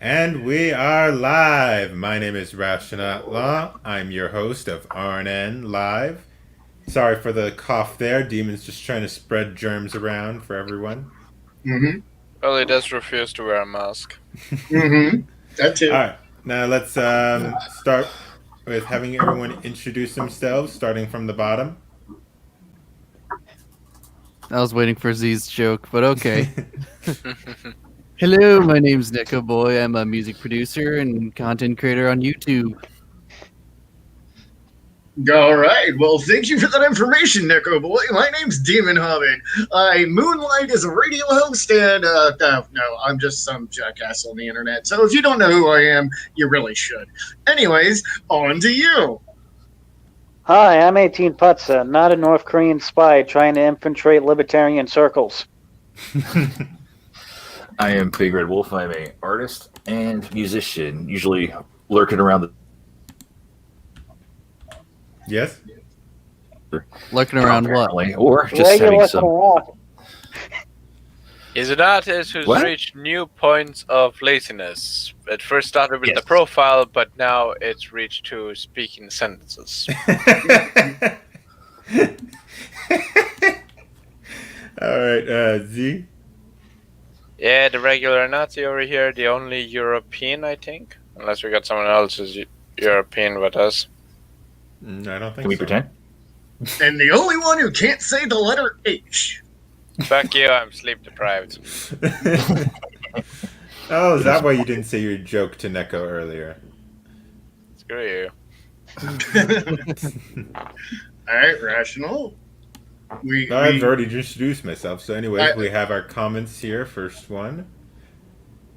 And we are live. My name is Outlaw. I'm your host of RNN Live. Sorry for the cough there. Demon's just trying to spread germs around for everyone. Mm-hmm. Well, he does refuse to wear a mask. Mm-hmm. That too. All right. Now let's start with having everyone introduce themselves, starting from the bottom. I was waiting for Z's joke, but okay. Hello, my name's Nico Boy. I'm a music producer and content creator on YouTube. All right. Well, thank you for that information, Nico boy. My name's Demon Hobbit. I moonlight as a radio host, and no, I'm just some jackass on the internet. So if you don't know who I am, you really should. Anyways, on to you. Hi, I'm 18 Putza, not a North Korean spy trying to infiltrate libertarian circles. I am BigRedWolphe. I'm an artist and musician, usually lurking around the. Yes? Looking around what? Or just having some. He's an artist who's What? reached new points of laziness. It first started with Yes. the profile, but now it's reached to speaking sentences. All right, Z. Yeah, the regular Nazi over here, the only European, I think. Unless we got someone else who's European with us. I don't think Can we so. pretend? And the only one who can't say the letter H. Fuck you, I'm sleep deprived. Oh, is that why you didn't say your joke to Neko earlier? Screw you. All right, rational. I've already introduced myself. So anyway, we have our comments here. First one.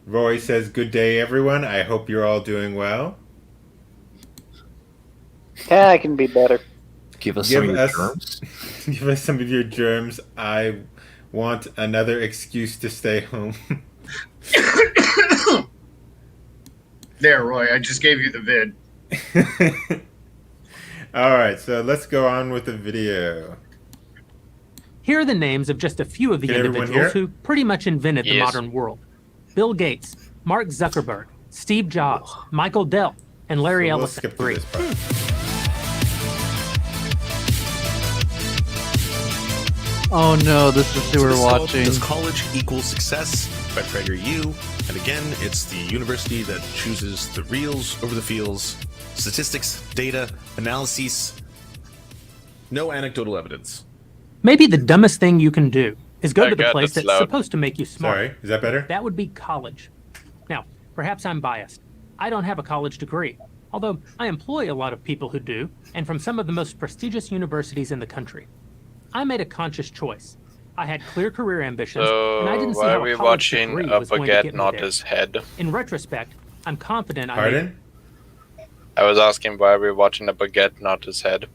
Roy says, "Good day, everyone. I hope you're all doing well." Yeah, I can be better. Give us some of your germs. Give us some of your germs. I want another excuse to stay home. There, Roy. I just gave you the vid. All right, so let's go on with the video. Here are the names of just a few of the Can everyone individuals hear? who pretty much invented the Yes. modern world. Bill Gates, Mark Zuckerberg, Steve Jobs, Michael Dell, and Larry So we'll Ellison. skip through this part. Oh no, this is who we're watching. Does college equal success? By PragerU. And again, it's the university that chooses the reals over the feels, statistics, data, analyses, no anecdotal evidence. Maybe the dumbest thing you can do is go Oh to the God, place that's that's loud. supposed to make you smart. Sorry, is that better? That would be college. Now, perhaps I'm biased. I don't have a college degree, although I employ a lot of people who do, and from some of the most prestigious universities in the country. I made a conscious choice. I had clear career ambitions, and I So, didn't see why how are we a college watching degree a was going to baguette, get me not there. his head? In retrospect, I'm confident I made Pardon? I was asking why are we watching a baguette, not his head?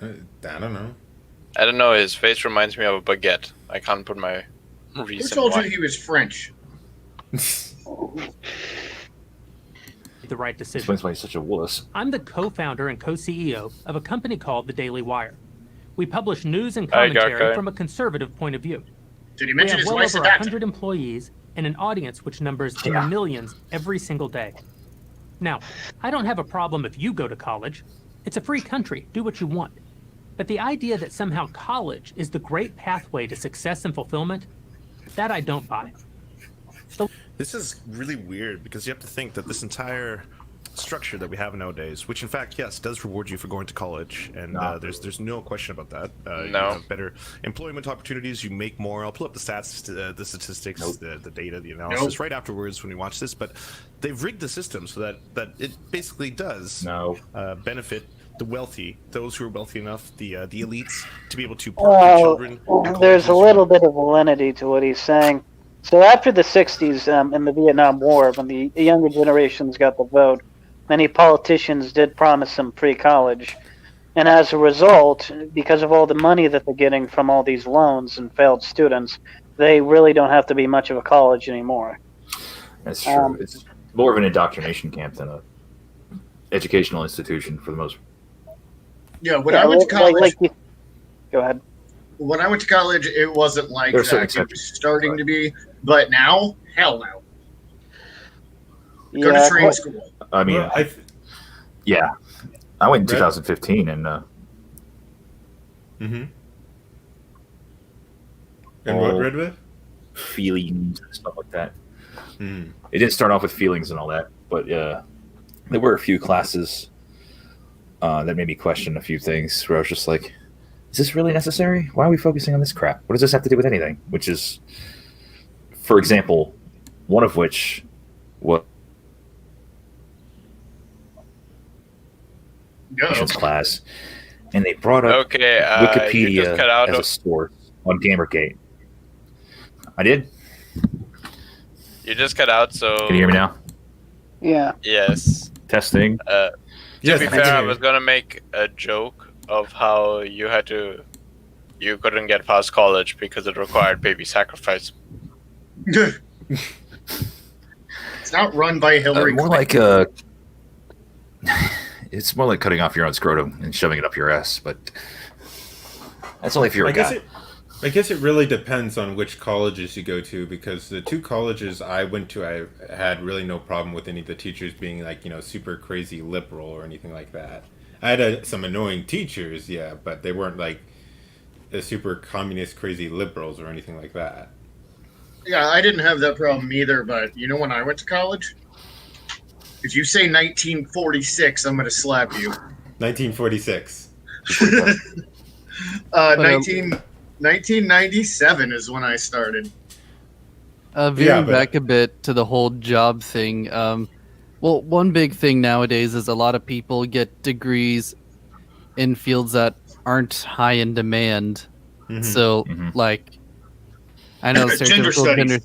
I don't know. I don't know, his face reminds me of a baguette. I can't put my Who reason told why. you he was French? the right decision. Explains why he's such a wuss. I'm the co-founder and co-CEO of a company called The Daily Wire. We publish news and Hi, commentary Garkai. from a conservative point of view. Did he We mention have his well wife's over a doctor? 100 employees and an audience which numbers in the millions every single day. Now, I don't have a problem if you go to college. It's a free country. Do what you want. But the idea that somehow college is the great pathway to success and fulfillment, that I don't buy. This is really weird because you have to think that this entire structure that we have nowadays, which in fact, yes, does reward you for going to college, and there's no question about that. You No. have better employment opportunities. You make more. I'll pull up the stats, the statistics, the data, the analysis right afterwards when we watch this. But they've rigged the system so that it basically does benefit the wealthy, those who are wealthy enough, the elites, to be able to park their children. in There's a colleges. little bit of validity to what he's saying. So after the 60s in the Vietnam War, when the younger generations got the vote, many politicians did promise them free college. And as a result, because of all the money that they're getting from all these loans and failed students, they really don't have to be much of a college anymore. That's true. It's more of an indoctrination camp than a educational institution for the most part. Yeah, when I went to college, go ahead. When I went to college, it wasn't like There are certain that. It was exceptions, starting but- to be, but now, hell no. Go to trade school. I mean, Well, yeah. I went in Red? 2015 and Mm-hmm. And what, RedWolphe? feelings and stuff like that. Mm. It didn't start off with feelings and all that, but there were a few classes that made me question a few things where I was just like, is this really necessary? Why are we focusing on this crap? What does this have to do with anything? Which is, for example, one of which was class, and they brought up You Wikipedia just cut out as a source on Gamergate. I did? You just cut out, so... Can you hear me now? Yeah. Yes. Testing. To Yes, be I fair, can I hear was you. gonna make a joke of how you couldn't get past college because it required baby sacrifice. It's not run by Hillary More Clinton. like it's more like cutting off your own scrotum and shoving it up your ass, but that's only if you're a guy. I guess it really depends on which colleges you go to, because the two colleges I went to, I had really no problem with any of the teachers being like, super crazy liberal or anything like that. I had some annoying teachers, yeah, but they weren't like the super communist crazy liberals or anything like that. Yeah, I didn't have that problem either, but when I went to college? If you say 1946, I'm going to slap you. 1946. 1997 is when I started. Veering back a bit to the whole job thing. Well, one big thing nowadays is a lot of people get degrees in fields that aren't high in demand. Mm-hmm. So, like, I know Gender stereotypical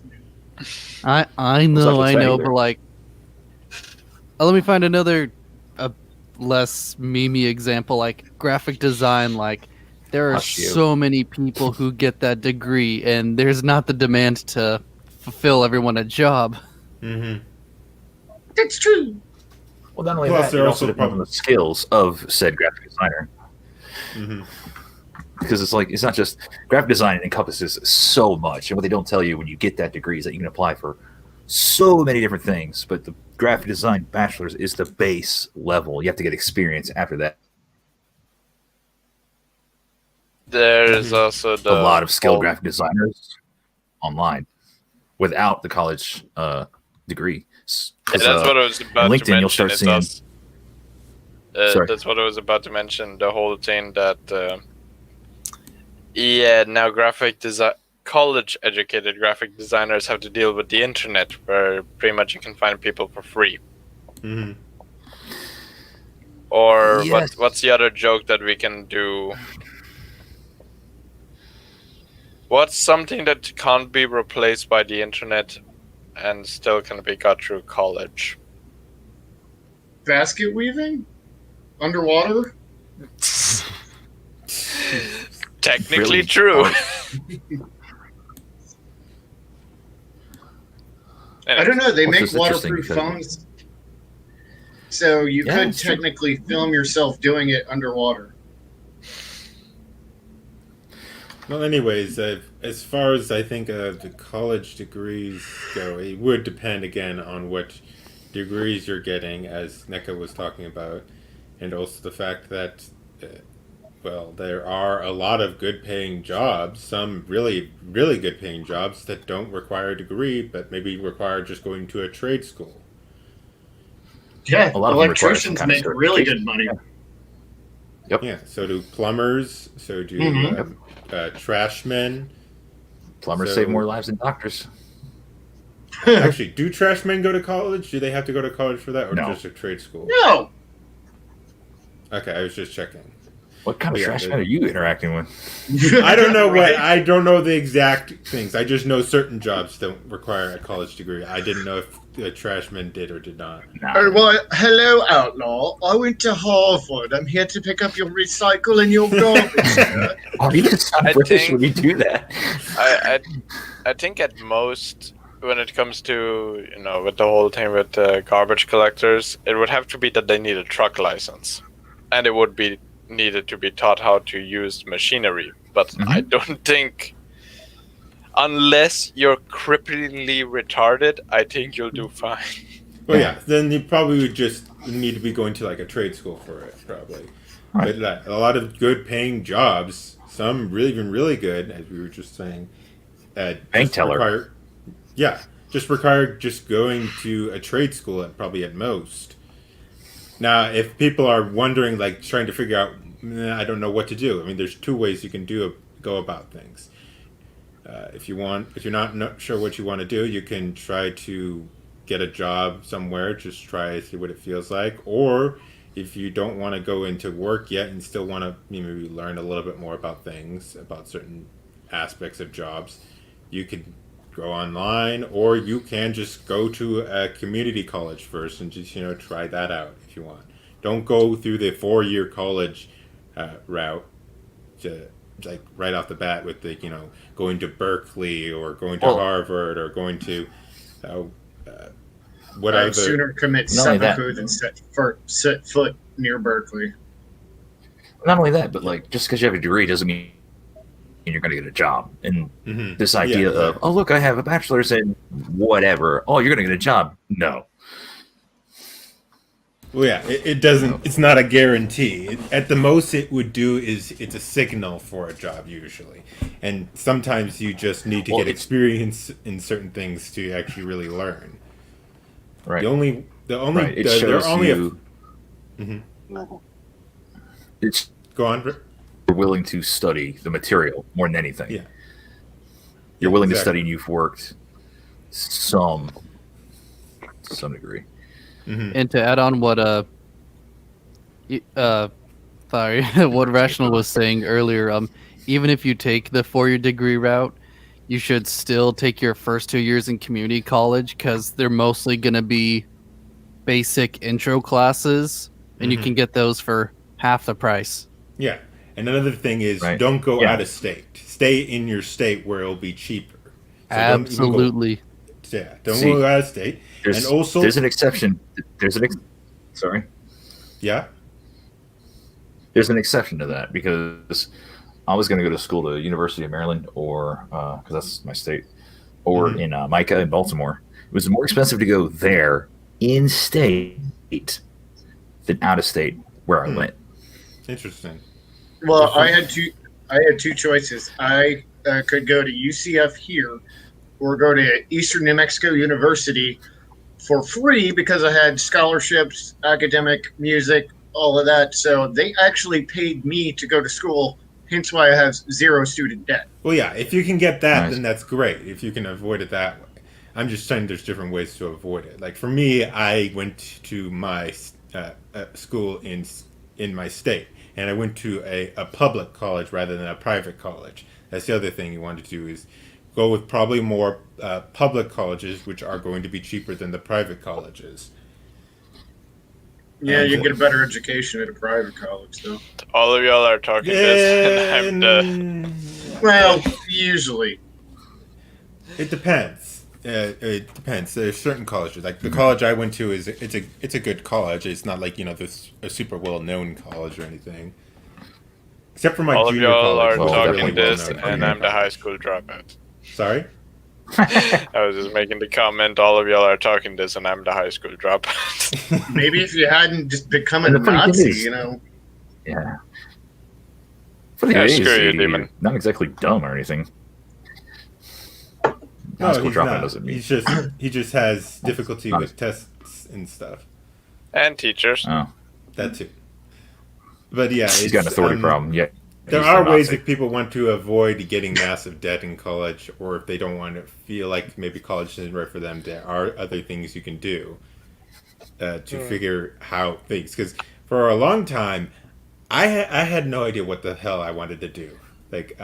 studies. I know, but like, let me find another less memey example, like graphic design. Like, there are so many people who get that degree, and there's not the demand to fulfill everyone a job. Mm-hmm. That's true. Well, not only Plus, that, it also depends on the skills of said graphic designer. Mm-hmm. Because it's not just graphic design encompasses so much, and what they don't tell you when you get that degree is that you can apply for so many different things. But the graphic design bachelor's is the base level. You have to get experience after that. There's also a lot of skilled graphic designers online without the college degree. Yeah, that's what I was about LinkedIn, to mention. you'll start seeing. That's what I was about to mention. The whole thing that, now college-educated graphic designers have to deal with the internet, where pretty much you can find people for free. Mm-hmm. Or Yes. what's the other joke that we can do? What's something that can't be replaced by the internet and still can be got through college? Basket weaving? Underwater? Technically Really? true. I don't know. They Which make is interesting waterproof because- phones, so you Yeah, could it's true. technically film yourself doing it underwater. Well, anyways, as far as I think the college degrees go, it would depend again on what degrees you're getting, as NECA was talking about, and also the fact that, there are a lot of good-paying jobs, some really, really good-paying jobs that don't require a degree, but maybe require just going to a trade school. Yeah, A lot of them require some electricians kind of make really certification. good money. Yep. Yeah, so do plumbers, so do Mhm. trashmen. Plumbers So- save more lives than doctors. Actually, do trashmen go to college? Do they have to go to college for that, or No. just a trade school? No, Okay, I was just checking. What kind of Yeah, trash they- man are you interacting with? I don't know Right? I don't know the exact things. I just know certain jobs don't require a college degree. I didn't know if a trashman did or did not. Oh, well, hello, Outlaw. I went to Harvard. I'm here to pick up your recycle and your garbage. Are you just I British think- when you do that? I think at most, when it comes to, with the whole thing with garbage collectors, it would have to be that they need a truck license. And it would be needed to be taught how to use machinery. But I don't think, unless you're cripplingly retarded, I think you'll do fine. Well, yeah, then you probably would just need to be going to like a trade school for it, probably. Right. But like, a lot of good paying jobs, some really even really good, as we were just saying, Bank teller. Just require just going to a trade school at most. Now, if people are wondering, like trying to figure out, I don't know what to do. I mean, there's two ways you can go about things. If you're not sure what you want to do, you can try to get a job somewhere. Just try to see what it feels like. Or if you don't want to go into work yet and still want to maybe learn a little bit more about things, about certain aspects of jobs, you could go online, or you can just go to a community college first and just try that out if you want. Don't go through the 4-year college route to like right off the bat with the going to Berkeley or going to Harvard or going to whatever. I'd sooner commit seppuku than set foot near Berkeley. Not only that, but like just because you have a degree doesn't mean you're going to get a job. And this idea of, oh, look, I have a bachelor's in whatever. Oh, you're going to get a job. No. Well, yeah, it doesn't. It's not a guarantee. At the most, it would do is it's a signal for a job usually, and sometimes you just need to get experience in certain things to actually really learn. Right. It shows you. It's go on. You're willing to study the material more than anything. Yeah. You're willing to study, and you've worked to some degree. And to add on what what Rational was saying earlier, even if you take the 4-year degree route, you should still take your first 2 years in community college because they're mostly going to be basic intro classes, and you can get those for half the price. Yeah, and another thing is don't go out of state. Stay in your state where it'll be cheaper. So Absolutely. Don't go out of state. And also, there's an exception. Sorry. Yeah. There's an exception to that because I was going to go to school to University of Maryland, or because that's my state, or in Micah in Baltimore. It was more expensive to go there in state than out of state where I went. Interesting. Well, I had two choices. I could go to UCF here, or go to Eastern New Mexico University for free because I had scholarships, academic, music, all of that. So they actually paid me to go to school, hence why I have 0 student debt. Well, yeah, if you can get that, then that's great. If you can avoid it that way. I'm just saying there's different ways to avoid it. Like for me, I went to my school in my state, and I went to a public college rather than a private college. That's the other thing you want to do is go with probably more public colleges, which are going to be cheaper than the private colleges. Yeah, you get a better education at a private college, though. All of y'all are talking this, and I'm well, usually. It depends. It depends. There's certain colleges. Like the college I went to it's a good college. It's not like this a super well known college or anything. Except for my junior college. All of y'all are talking this, and I'm the high school dropout. Sorry? I was just making the comment, all of y'all are talking this, and I'm the high school dropout. Maybe if you hadn't just become a Nazi, Yeah. Screw you, Demon. Not exactly dumb or anything. No, he's not. He just has difficulty with tests and stuff. And teachers. Oh. That too. But yeah, he's got an authority problem. Yeah. There are ways if people want to avoid getting massive debt in college, or if they don't want to feel like maybe college isn't right for them, there are other things you can do to figure how things. Because for a long time, I had no idea what the hell I wanted to do. Like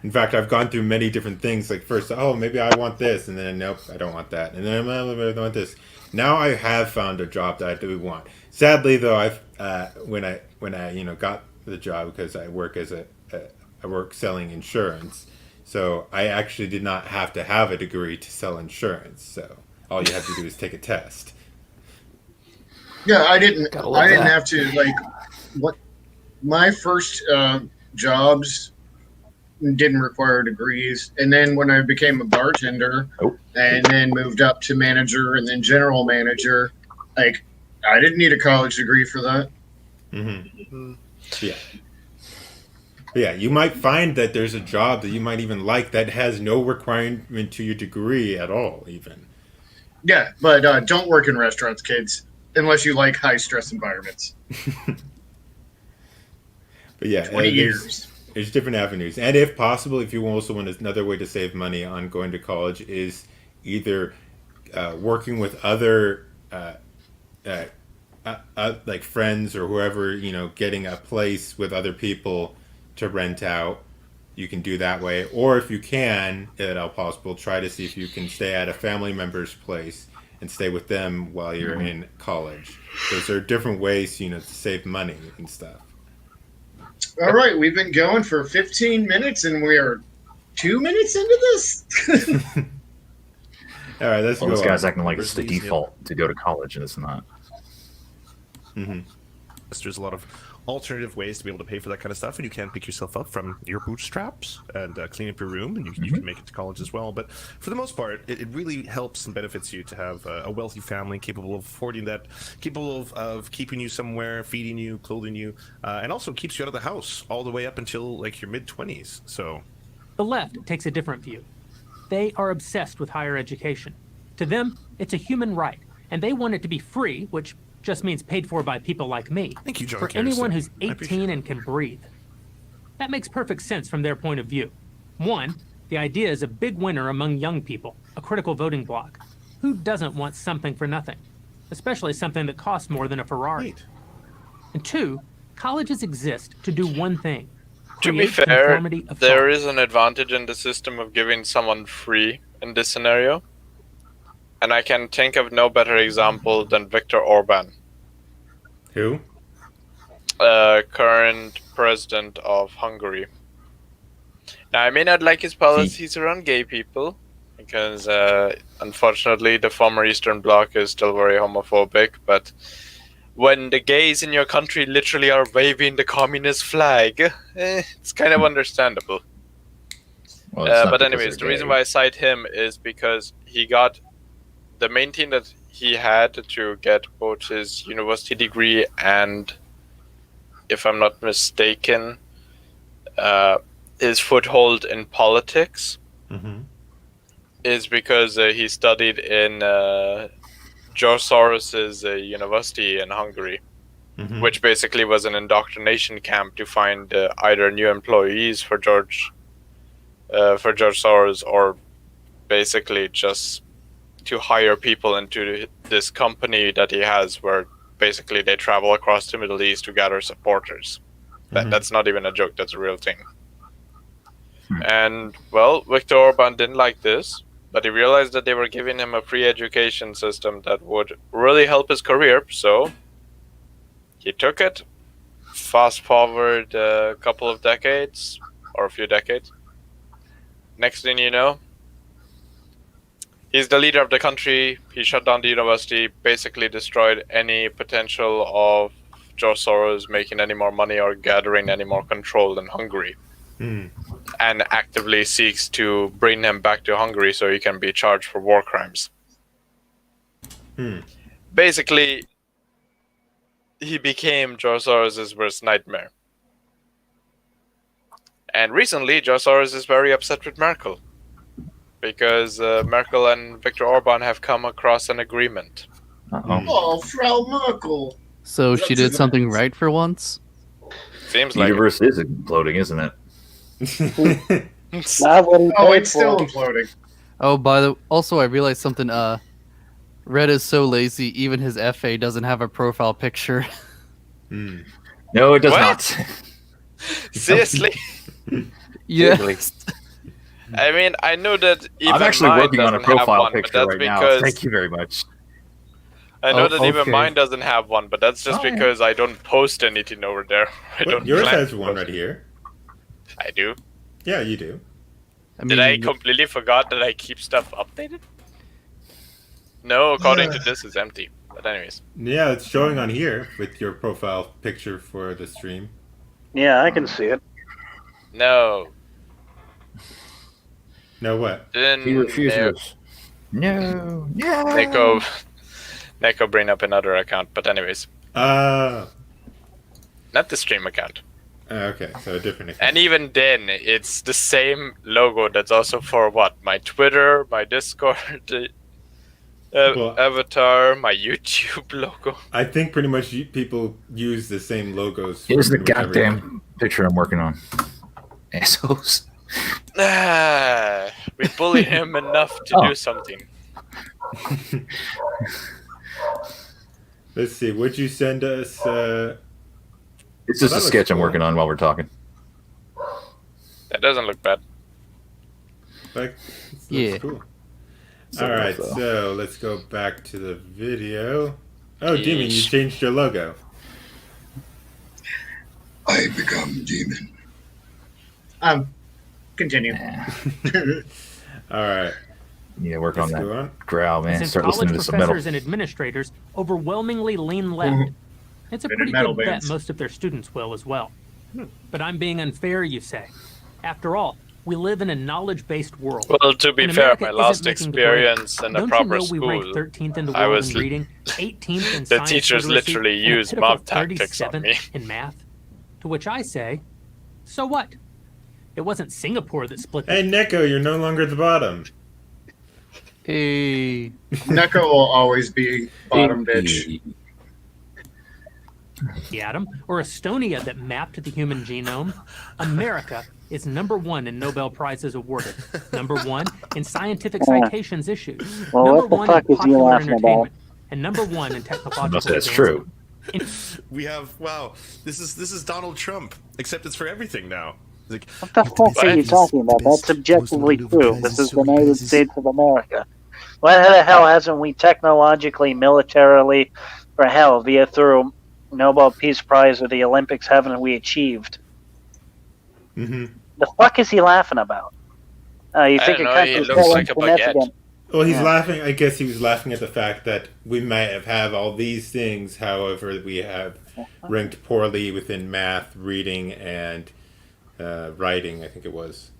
in fact, I've gone through many different things. Like first, maybe I want this, and then nope, I don't want that, and then I want this. Now I have found a job that I do want. Sadly, though, when I got the job, because I work I work selling insurance, so I actually did not have to have a degree to sell insurance. So all you have to do is take a test. Yeah, I didn't have to what my first jobs didn't require degrees. And then when I became a bartender, and then moved up to manager and then general manager, like I didn't need a college degree for that. Mm-hmm. Yeah. Yeah, you might find that there's a job that you might even like that has no requirement to your degree at all, even. Yeah, but don't work in restaurants, kids, unless you like high stress environments. But yeah, 20 years. There's different avenues, and if possible, if you also want another way to save money on going to college is either working with other like friends or whoever, getting a place with other people to rent out. You can do that way, or if you can, at all possible, try to see if you can stay at a family member's place and stay with them while you're in college. Those are different ways, to save money and stuff. All right, we've been going for 15 minutes, and we are 2 minutes into this. All right, let's go. This guy's acting like it's the default to go to college, and it's not. Mm-hmm. There's a lot of alternative ways to be able to pay for that kind of stuff, and you can pick yourself up from your bootstraps and clean up your room, and you can make it to college as well. But for the most part, it really helps and benefits you to have a wealthy family capable of affording that, capable of keeping you somewhere, feeding you, clothing you, and also keeps you out of the house all the way up until like your mid-20s. So The left takes a different view. They are obsessed with higher education. To them, it's a human right, and they want it to be free, which just means paid for by people like me. Thank you, John for anyone who's 18 and can breathe. That makes perfect sense from their point of view. One, the idea is a big winner among young people, a critical voting bloc. Who doesn't want something for nothing? Especially something that costs more than a Ferrari. Right. And two, colleges exist to do one thing. To be create fair, conformity of there thought. is an advantage in the system of giving someone free in this scenario. And I can think of no better example than Viktor Orban. Who? Current president of Hungary. Now, I may not like his policies around gay people, because unfortunately the former Eastern Bloc is still very homophobic, but when the gays in your country literally are waving the communist flag, it's kind of understandable. Well, but anyways, the reason why I cite him is because he got the main thing that he had to get both his university degree and, if I'm not mistaken, his foothold in politics is because he studied in George Soros's university in Hungary, which basically was an indoctrination camp to find either new employees for George Soros, or basically just to hire people into this company that he has, where basically they travel across the Middle East to gather supporters. That's not even a joke, that's a real thing. And, well, Viktor Orban didn't like this, but he realized that they were giving him a free education system that would really help his career, so he took it. Fast forward a couple of decades, or a few decades. Next thing you know, he's the leader of the country. He shut down the university, basically destroyed any potential of George Soros making any more money or gathering any more control in Hungary. And actively seeks to bring him back to Hungary so he can be charged for war crimes. Basically, he became George Soros' worst nightmare. And recently, George Soros is very upset with Merkel, because Merkel and Viktor Orban have come across an agreement. Oh, Frau Merkel. So she did something right for once? Seems The like universe is imploding, isn't it? Not what he Oh, paid it's still for. imploding. Oh, also I realized something. Red is so lazy, even his FA doesn't have a profile picture. No, it does What? not. Seriously? Yes. I mean, I know that even I'm actually mine working on a doesn't have profile one, but picture that's right now. because Thank you very much. I know Oh, that even okay. mine doesn't have one, but that's just yeah. because I don't post anything over there. I don't Yours plan has to one post. right here. I do. Yeah, you do. Did I completely forgot that I keep stuff updated? No, according to this, it's empty. But anyways. Yeah, it's showing on here with your profile picture for the stream. Yeah, I can see it. No. No what? Then He refuses. No. Neko bring up another account, but anyways, not the stream account. Okay, so a different account. And even then, it's the same logo that's also for what? My Twitter, my Discord, avatar, my YouTube logo. I think pretty much people use the same logos. Here's the goddamn picture I'm working on. Assholes. We bully him enough to do something. Let's see. Would you send us? It's just a sketch I'm working on while we're talking. That doesn't look bad. Like, cool. All right, so let's go back to the video. Oh, Demon, you changed your logo. I become Demon. Continue. All right. Yeah, work on that growl, man. Since Start listening to some metal. Professors and administrators overwhelmingly lean left. It's a pretty good bet most of their students will as well. But I'm being unfair, you say. After all, we live in a knowledge-based world. Well, to be fair, my last experience in a proper school, I was reading, 18th in the teachers literally used mob tactics on me. In math, to which I say, so what? It wasn't Singapore that split. Hey, Neko, you're no longer at the bottom. Hey. Neko will always be bottom, bitch. The atom, or Estonia that mapped the human genome, America is #1 in Nobel Prizes awarded, #1 in scientific citations issued, #1 in popular entertainment, and #1 in technological That's true. We have This is Donald Trump, except it's for everything now. Like, what the fuck are you talking about? That's objectively true. This is the United States of America. Why the hell hasn't we technologically, militarily, or hell, via through Nobel Peace Prize or the Olympics haven't we achieved? Mm-hmm. The fuck is he laughing about? You think I don't know, he looks like a baguette. Well, he's laughing. I guess he was laughing at the fact that we might have all these things. However, we have ranked poorly within math, reading, and writing. I think it was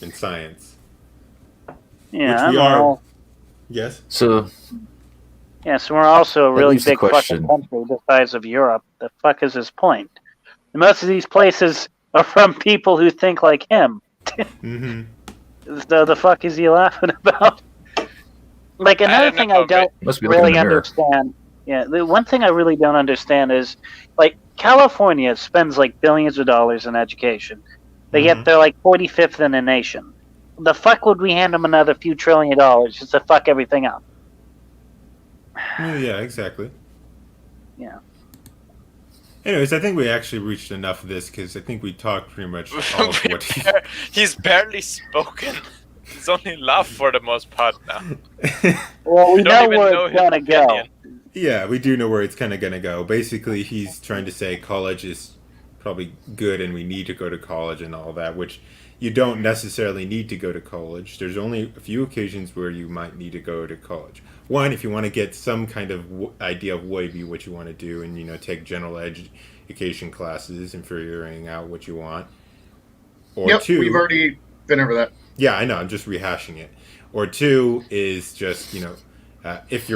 in science. Yeah, which we are. Yes. So. Yeah, so we're also a really big fucking country the size of Europe. The fuck is his point? And most of these places are from people who think like him. Mm-hmm. So the fuck is he laughing about? Like another thing I don't really understand. Yeah, the one thing I really don't understand is like California spends like billions of dollars in education. Yet they're like 45th in the nation. The fuck would we hand them another few $1 trillion just to fuck everything up? Yeah, exactly. Yeah. Anyways, I think we actually reached enough of this because I think we talked pretty much all of what he's barely spoken. He's only laughed for the most part now. Well, we know where it's gonna go. Yeah, we do know where it's kind of gonna go. Basically, he's trying to say college is probably good and we need to go to college and all that, which you don't necessarily need to go to college. There's only a few occasions where you might need to go to college. One, if you want to get some kind of idea of what you want to do and, take general education classes and figuring out what you want. Or two, we've already been over that. Yeah, I know. I'm just rehashing it. Or two is just, if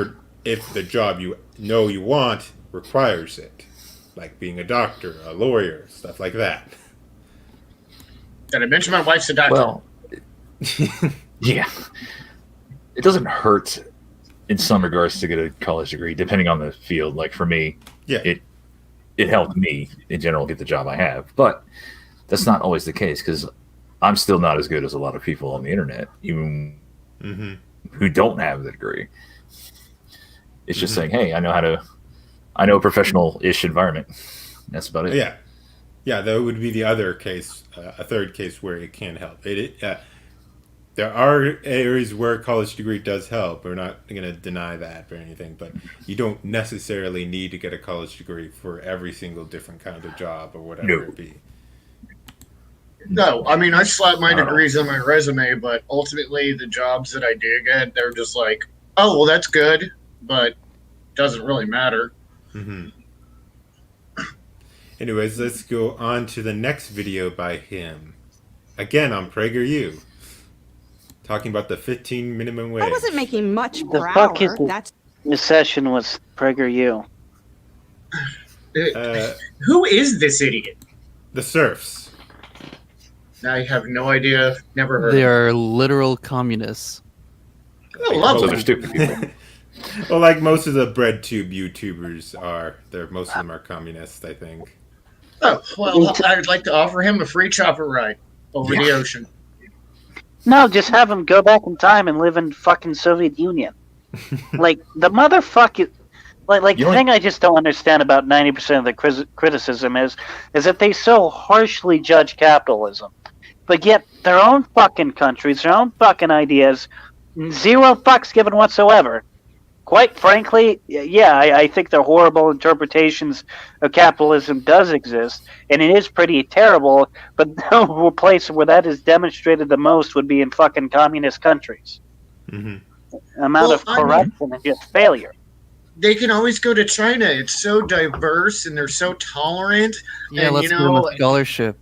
the job you want requires it, like being a doctor, a lawyer, stuff like that. Did I mention my wife's a doctor? Well, yeah. It doesn't hurt in some regards to get a college degree, depending on the field. Like for me, it helped me in general get the job I have. But that's not always the case because I'm still not as good as a lot of people on the internet, even who don't have the degree. It's just saying, hey, I know a professional-ish environment. That's about it. Yeah, that would be the other case, a third case where it can help. There are areas where a college degree does help. We're not going to deny that or anything, but you don't necessarily need to get a college degree for every single different kind of job or whatever it be. No, I mean, I slap my degrees on my resume, but ultimately the jobs that I do get, they're just like, oh, well, that's good, but doesn't really matter. Mm-hmm. Anyways, let's go on to the next video by him. Again on PragerU. talking about the 15 minimum wage. I wasn't making much The per fuck is hour. the That's recession was PragerU? Who is this idiot? The serfs. I have no idea. Never heard They of are literal communists. it. Oh, lovely. So they're stupid people. Well, like most of the BreadTube YouTubers are. Most of them are communists, I think. Oh, well, I would like to offer him a free chopper ride over the ocean. No, just have him go back in time and live in fucking Soviet Union. Like the motherfucker. Like the thing I just don't understand about 90% of the criticism is that they so harshly judge capitalism, but yet their own fucking countries, their own fucking ideas, zero fucks given whatsoever. Quite frankly, yeah, I think the horrible interpretations of capitalism does exist, and it is pretty terrible, but the place where that is demonstrated the most would be in fucking communist countries. Mm-hmm. Amount of corruption and just failure. They can always go to China. It's so diverse and they're so tolerant. Yeah, and, let's give them a scholarship.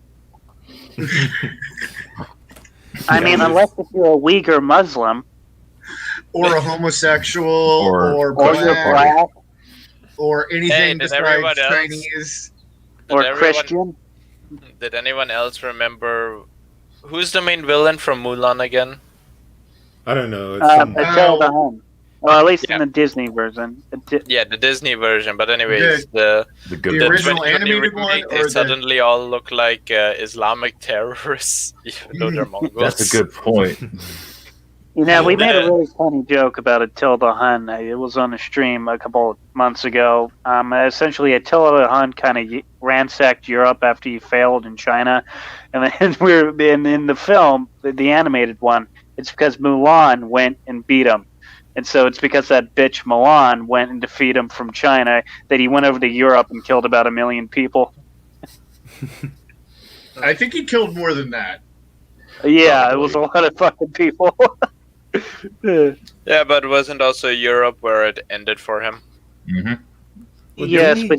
I mean, unless if you're a Uyghur Muslim, or a homosexual, or black, or anything did besides Chinese, or Christian. Did anyone else remember who's the main villain from Mulan again? I don't know. It's Attila the Hun. Well, at least in the Disney version. Yeah, the Disney version. But anyways, the original animated one, they suddenly all look like Islamic terrorists, even though they're Mongols. That's a good point. You know, we made a really funny joke about Attila the Hun. It was on a stream a couple of months ago. Essentially, Attila the Hun kind of ransacked Europe after he failed in China, and then we're in the film, the animated one. It's because Mulan went and beat him. And so it's because that bitch Mulan went and defeated him from China that he went over to Europe and killed about 1 million people. I think he killed more than that. Yeah, it was a lot of fucking people. Yeah, but wasn't also Europe where it ended for him? Mm-hmm. Well, yes, but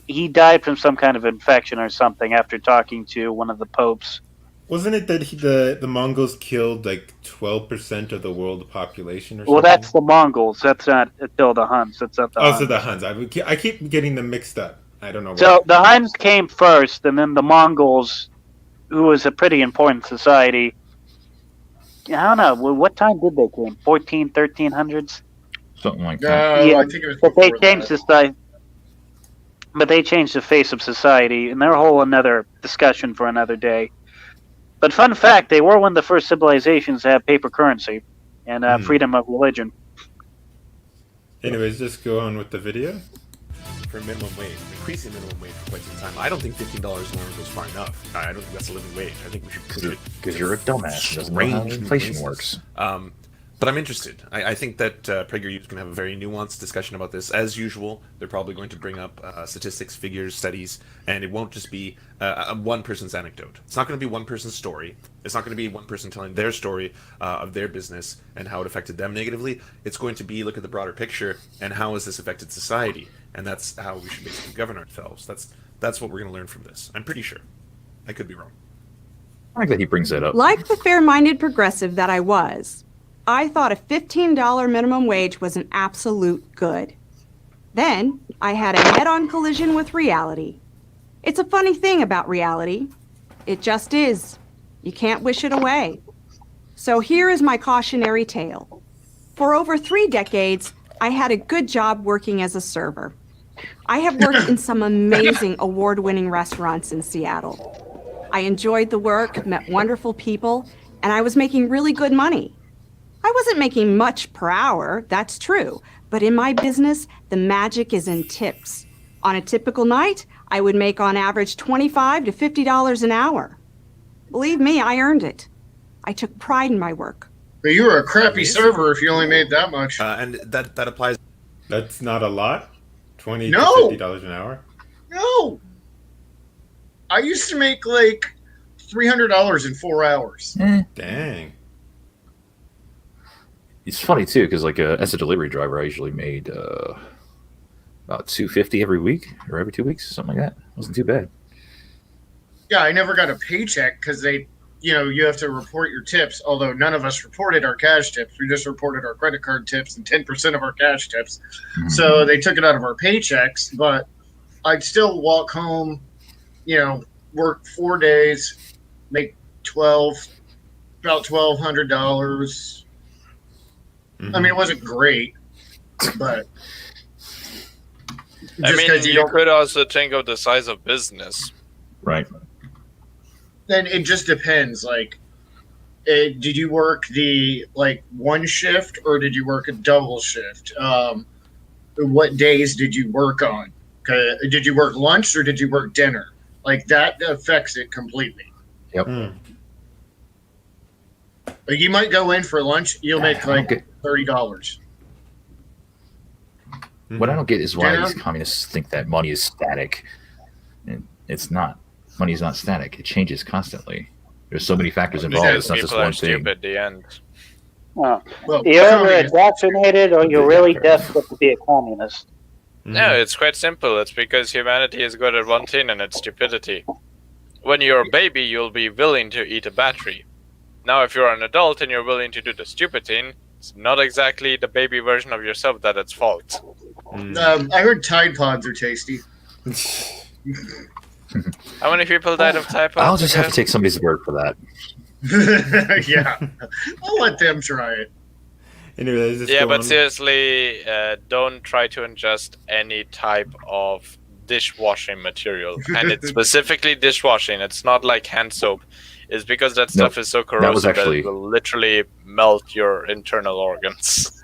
he died from some kind of infection or something after talking to one of the popes. Wasn't it that the Mongols killed like 12% of the world population or something? Well, that's the Mongols. That's not Attila the Huns. That's not the Huns. So the Huns. I keep getting them mixed up. I don't know why. So the Huns came first, and then the Mongols, who was a pretty important society. I don't know. What time did they come? 1300s? Something like that. Yeah, I think it was but they before changed that. But they changed the face of society, and they're a whole another discussion for another day. But fun fact, they were one of the first civilizations to have paper currency and freedom of religion. Anyways, just go on with the video. For minimum wage, increasing minimum wage for quite some time. I don't think $15 an hour goes far enough. I don't think that's a living wage. I think we should push it. Because you're a dumbass. Doesn't know how inflation works. But I'm interested. I think that PragerU is going to have a very nuanced discussion about this. As usual, they're probably going to bring up statistics, figures, studies, and it won't just be one person's anecdote. It's not going to be one person's story. It's not going to be one person telling their story of their business and how it affected them negatively. It's going to be look at the broader picture and how has this affected society. And that's how we should basically govern ourselves. That's what we're going to learn from this. I'm pretty sure. I could be wrong. I like that he brings that up. like the fair-minded progressive that I was. I thought a $15 minimum wage was an absolute good. Then I had a head-on collision with reality. It's a funny thing about reality. It just is. You can't wish it away. So here is my cautionary tale. For over 3 decades, I had a good job working as a server. I have worked in some amazing award-winning restaurants in Seattle. I enjoyed the work, met wonderful people, and I was making really good money. I wasn't making much per hour, that's true, but in my business, the magic is in tips. On a typical night, I would make on average $25 to $50 an hour. Believe me, I earned it. I took pride in my work. But you were a crappy server if you only made that much. And that applies. That's not a lot? $20 No. to $50 an hour? No. I used to make like $300 in 4 hours. Dang. It's funny too, because like as a delivery driver, I usually made about $250 every week or every 2 weeks, something like that. It wasn't too bad. Yeah, I never got a paycheck because they you have to report your tips, although none of us reported our cash tips. We just reported our credit card tips and 10% of our cash tips. So they took it out of our paychecks, but I'd still walk home, work 4 days, make about $1,200. I mean, it wasn't great, but I mean, you could also think of the size of business. Right. Then it just depends. Like, did you work the one shift or did you work a double shift? What days did you work on? Did you work lunch or did you work dinner? Like, that affects it completely. Yep. Like, you might go in for lunch, you'll make $30. What I don't get is why these communists think that money is static. And it's not. Money is not static. It changes constantly. There's so many factors involved. It's not just one thing. At the end. Well, you're either indoctrinated or you're really desperate to be a communist. No, it's quite simple. It's because humanity is good at one thing, and it's stupidity. When you're a baby, you'll be willing to eat a battery. Now, if you're an adult and you're willing to do the stupid thing, it's not exactly the baby version of yourself that it's fault. I heard Tide Pods are tasty. How many people died of Tide Pods? I'll just have to take somebody's word for that. Yeah, I'll let them try it. Anyways, yeah, but seriously, don't try to ingest any type of dishwashing material. And it's specifically dishwashing. It's not like hand soap. It's because that stuff is so corrosive that it will literally melt your internal organs.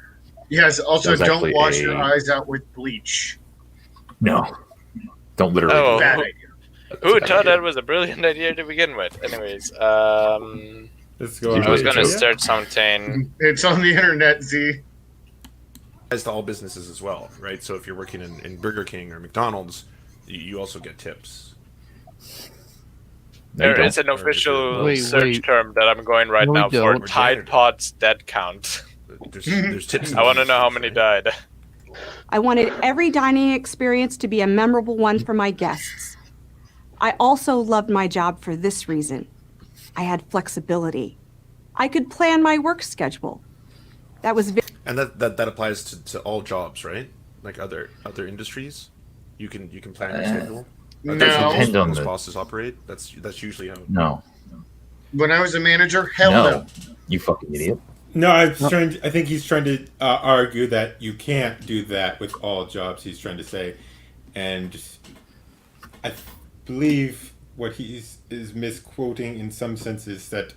Yes, also don't wash your eyes out with bleach. No. Don't literally. Oh, bad idea. Who thought that was a brilliant idea to begin with? Anyways, let's go. I was going to start something. It's on the internet, Z. As to all businesses as well, right? So if you're working in Burger King or McDonald's, you also get tips. There is an official search term that I'm going right now for Tide Pods dead count. There's tips. I want to know how many died. I wanted every dining experience to be a memorable one for my guests. I also loved my job for this reason. I had flexibility. I could plan my work schedule. That was and that applies to all jobs, right? Like other industries, you can plan your schedule. Depend on most the bosses operate. That's usually how. No. When I was a manager, hell no. You fucking idiot. No, I think he's trying to argue that you can't do that with all jobs. He's trying to say, and I believe what he is misquoting in some senses that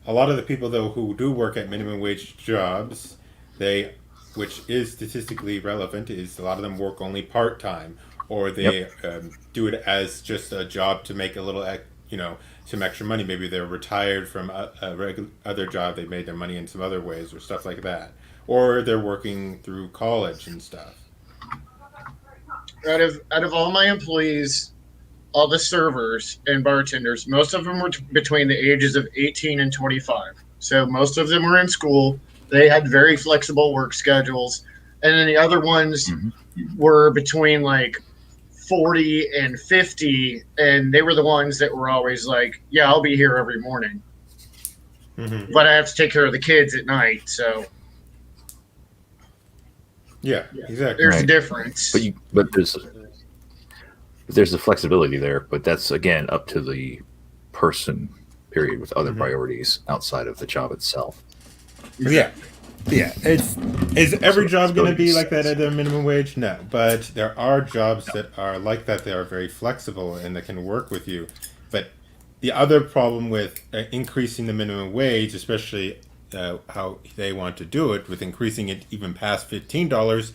a lot of the people though who do work at minimum wage jobs, which is statistically relevant, is a lot of them work only part time, or they do it as just a job to make a little, some extra money. Maybe they're retired from a regular other job. They made their money in some other ways or stuff like that, or they're working through college and stuff. Out of all my employees, all the servers and bartenders, most of them were between the ages of 18 and 25. So most of them were in school. They had very flexible work schedules. And then the other ones were between 40 and 50. And they were the ones that were always like, yeah, I'll be here every morning. Mm-hmm. But I have to take care of the kids at night. So. Yeah, exactly. There's a difference. But there's the flexibility there, but that's again up to the person, period, with other priorities outside of the job itself. Yeah. Is every job going to be like that at a minimum wage? No, but there are jobs that are like that. They are very flexible and that can work with you. But the other problem with increasing the minimum wage, especially how they want to do it, with increasing it even past $15,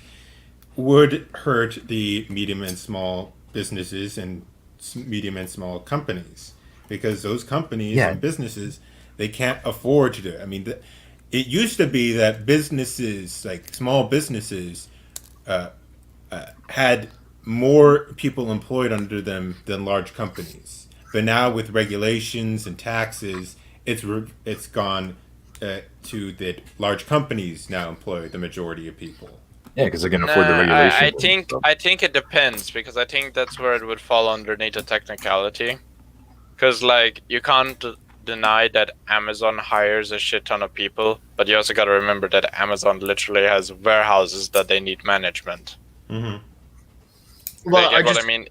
would hurt the medium and small businesses and medium and small companies, because those companies and businesses, they can't afford to do it. I mean, it used to be that businesses, like small businesses, had more people employed under them than large companies. But now with regulations and taxes, it's gone to that large companies now employ the majority of people. Yeah, because they can afford the regulation. I think it depends, because I think that's where it would fall underneath a technicality. Because you can't deny that Amazon hires a shit ton of people, but you also got to remember that Amazon literally has warehouses that they need management. Mm-hmm. Well, I mean,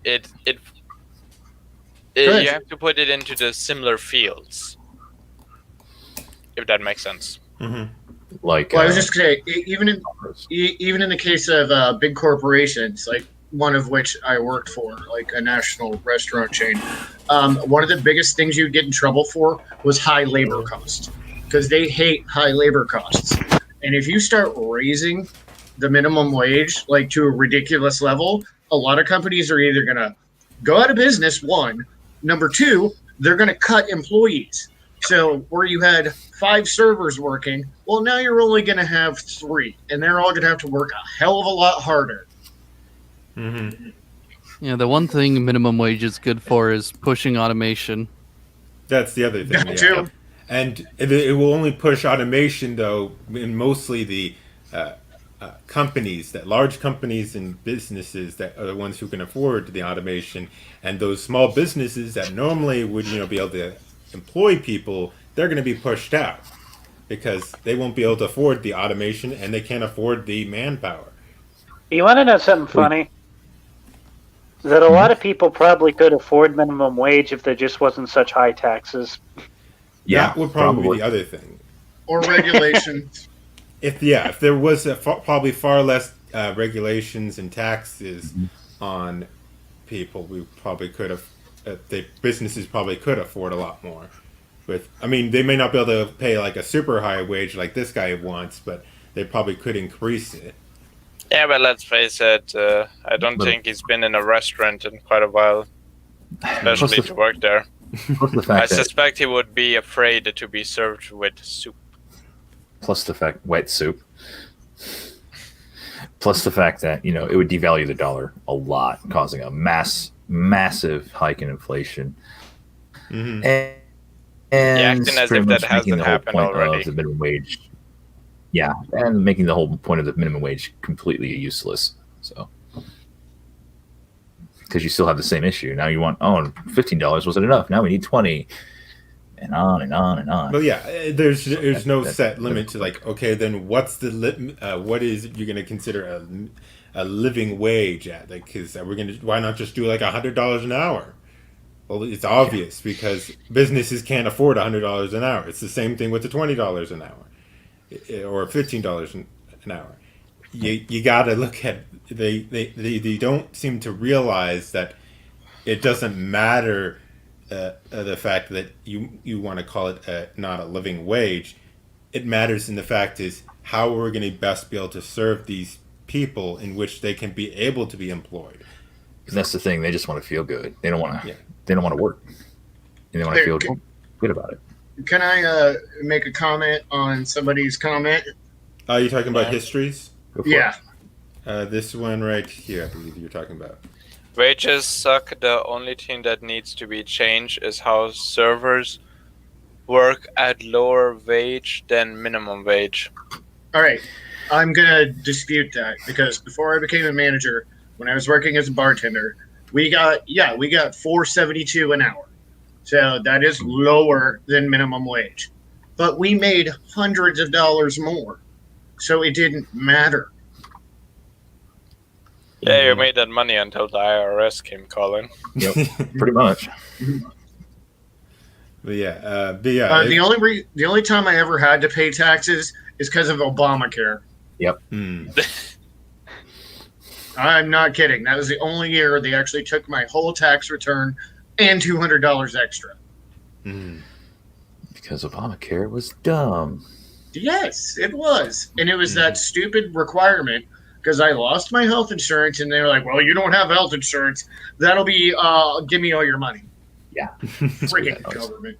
you have to put it into the similar fields, if that makes sense. Mm-hmm. Like, well, I was just gonna say, even in the case of big corporations, like one of which I worked for, like a national restaurant chain, one of the biggest things you'd get in trouble for was high labor costs, because they hate high labor costs. And if you start raising the minimum wage like to a ridiculous level, a lot of companies are either gonna go out of business. One, number two, they're gonna cut employees. So where you had 5 servers working, well, now you're only going to have 3, and they're all going to have to work a hell of a lot harder. Mm-hmm. Yeah, the one thing minimum wage is good for is pushing automation. That's the other thing. That too. And it will only push automation, though, in mostly the companies, that large companies and businesses that are the ones who can afford the automation, and those small businesses that normally would be able to employ people, they're going to be pushed out because they won't be able to afford the automation and they can't afford the manpower. You want to know something funny? That a lot of people probably could afford minimum wage if there just wasn't such high taxes. Yeah, that would probably be the other thing. Or regulations. If there was probably far less regulations and taxes on people, we probably could have. Businesses probably could afford a lot more. They may not be able to pay like a super high wage like this guy wants, but they probably could increase it. Yeah, but let's face it, I don't think he's been in a restaurant in quite a while, especially to work there. I suspect he would be afraid to be served with soup. Plus the fact, wet soup. Plus the fact that, it would devalue the dollar a lot, causing a massive hike in inflation. Mm-hmm. And acting as if that hasn't happened already. Of the minimum wage. Yeah, and making the whole point of the minimum wage completely useless. So, because you still have the same issue. Now you want, $15 wasn't enough. Now we need 20, and on and on and on. Well, yeah, there's no set limit to like, okay, then what's the what is you're going to consider a living wage at? Like, why not just do like $100 an hour? Well, it's obvious because businesses can't afford $100 an hour. It's the same thing with the $20 an hour or $15 an hour. You got to look at they don't seem to realize that it doesn't matter the fact that you want to call it not a living wage. It matters in the fact is how we're going to best be able to serve these people in which they can be able to be employed. Because that's the thing. They just want to feel good. They don't want to. Yeah. They don't want to work. They want to feel good about it. Can I make a comment on somebody's comment? Are you talking about histories? Yeah. This one right here, I believe you're talking about. Wages suck. The only thing that needs to be changed is how servers work at lower wage than minimum wage. All right. I'm going to dispute that because before I became a manager, when I was working as a bartender, we got $4.72 an hour. So that is lower than minimum wage. But we made hundreds of dollars more. So it didn't matter. Yeah, you made that money until the IRS came calling. Yep, pretty much. But yeah, the only time I ever had to pay taxes is because of Obamacare. Yep. I'm not kidding. That was the only year they actually took my whole tax return and $200 extra. Because Obamacare was dumb. Yes, it was. And it was that stupid requirement because I lost my health insurance and they were like, well, you don't have health insurance. That'll be, give me all your money. Yeah. Freaking government.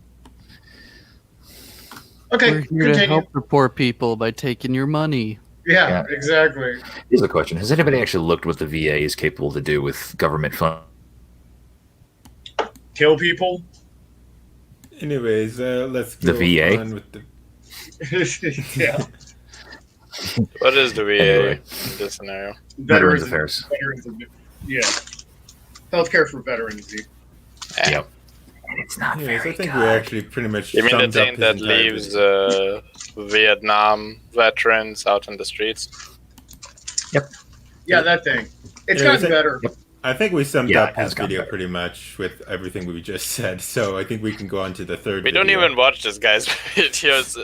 Okay, we're here to help the poor people by taking your money. Yeah, exactly. Here's the question. Has anybody actually looked what the VA is capable to do with government funds? Kill people? Anyways, let's go VA? on with the... Yeah. What is the VA in this scenario? Veterans Affairs. Yeah. Healthcare for veterans. Yep. And it's not Yes, very I think good. we actually pretty much You mean the summed up thing this that entire leaves video. Vietnam veterans out in the streets? Yeah, that thing. It's Anyways, gotten better. I think we summed Yeah, up it has this gotten video better. pretty much with everything we just said. So I think we can go on to the third We video. don't even watch this guy's videos.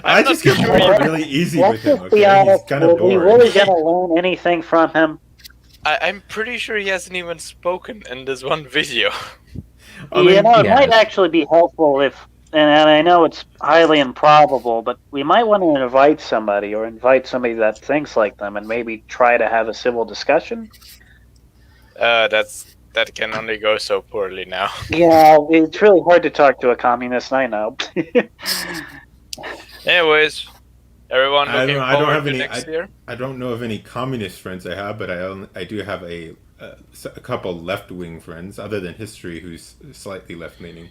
I I'm just not get sure bored he- really easy Let's with him, just be okay? He's honest. kind of Were we boring. really gonna learn anything from him? I'm pretty sure he hasn't even spoken in this one video. I mean, It yeah. might actually be helpful if, and I know it's highly improbable, but we might want to invite somebody that thinks like them and maybe try to have a civil discussion. That can only go so poorly now. Yeah, it's really hard to talk to a communist, I know. Anyways, everyone I looking don't have forward to any. next year? I don't know of any communist friends I have, but I do have a couple left-wing friends, other than History, who's slightly left-leaning.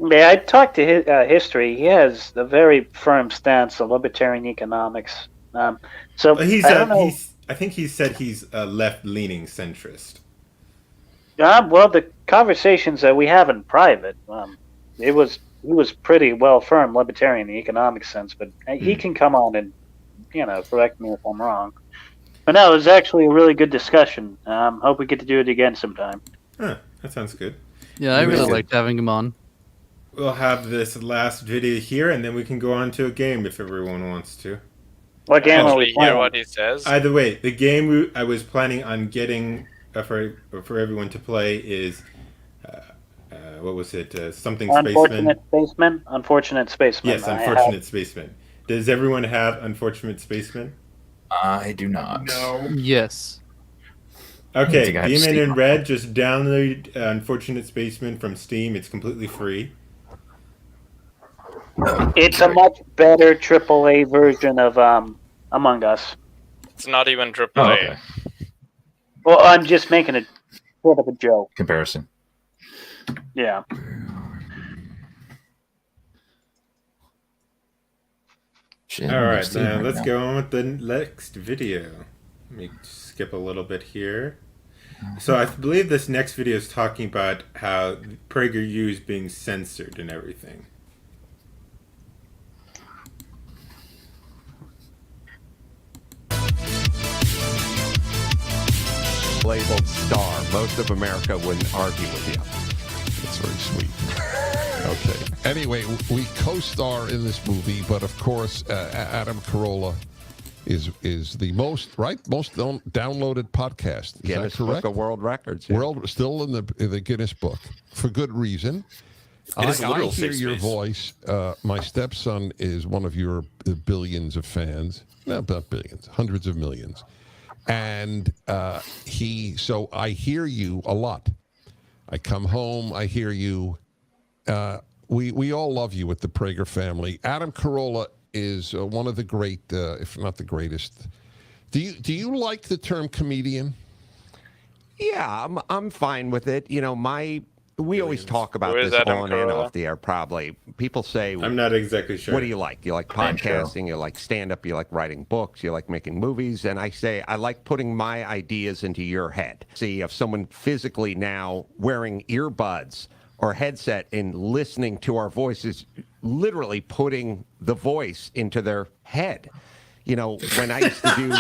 Yeah, I talked to History. He has a very firm stance on libertarian economics. So He's I don't know. I think he said he's a left-leaning centrist. Well, the conversations that we have in private, he was pretty well firm libertarian in the economic sense, but he can come on and correct me if I'm wrong. But no, it was actually a really good discussion. Hope we get to do it again sometime. Huh, that sounds good. Yeah, I We really should- liked having him on. We'll have this last video here, and then we can go on to a game if everyone wants to. What game are Actually we hear playing? what he says. Either way, the game I was planning on getting for everyone to play is what was it? Something Spaceman. Unfortunate Spaceman. Yes, Unfortunate Spaceman. Does everyone have Unfortunate Spaceman? I do not. No. Yes. Okay, think I have Demon Steam in on Red, just download Unfortunate Spaceman from Steam. It's completely free. It's a much better AAA version of Among Us. It's not even AAA. Oh, okay. Well, I'm just making a sort of a joke. Comparison. Yeah. All right, now let's go on with the next video. Let me skip a little bit here. So I believe this next video is talking about how PragerU is being censored and everything. Labeled star. Most of America wouldn't argue with you. That's very sweet. Okay. Anyway, we co-star in this movie, but of course, Adam Carolla is the most downloaded podcast. Is Guinness that correct? Book of World Records. Yeah. World still in the Guinness Book for good reason. It is a I literal hear safe your space. voice. My stepson is one of your billions of fans. No, not billions, hundreds of millions. And so I hear you a lot. I come home, I hear you. We all love you with the Prager family. Adam Carolla is one of the great, if not the greatest. Do you like the term comedian? Yeah, I'm fine with it. You know, we always talk about Who is this Adam on and Carolla? off the air. Probably people say, I'm not exactly sure. what do you like? You like podcasting, you like stand-up, you like writing books, you like making movies. And I say, I like putting my ideas into your head. See, if someone physically now wearing earbuds or headset and listening to our voices, literally putting the voice into their head. You know, when I used to do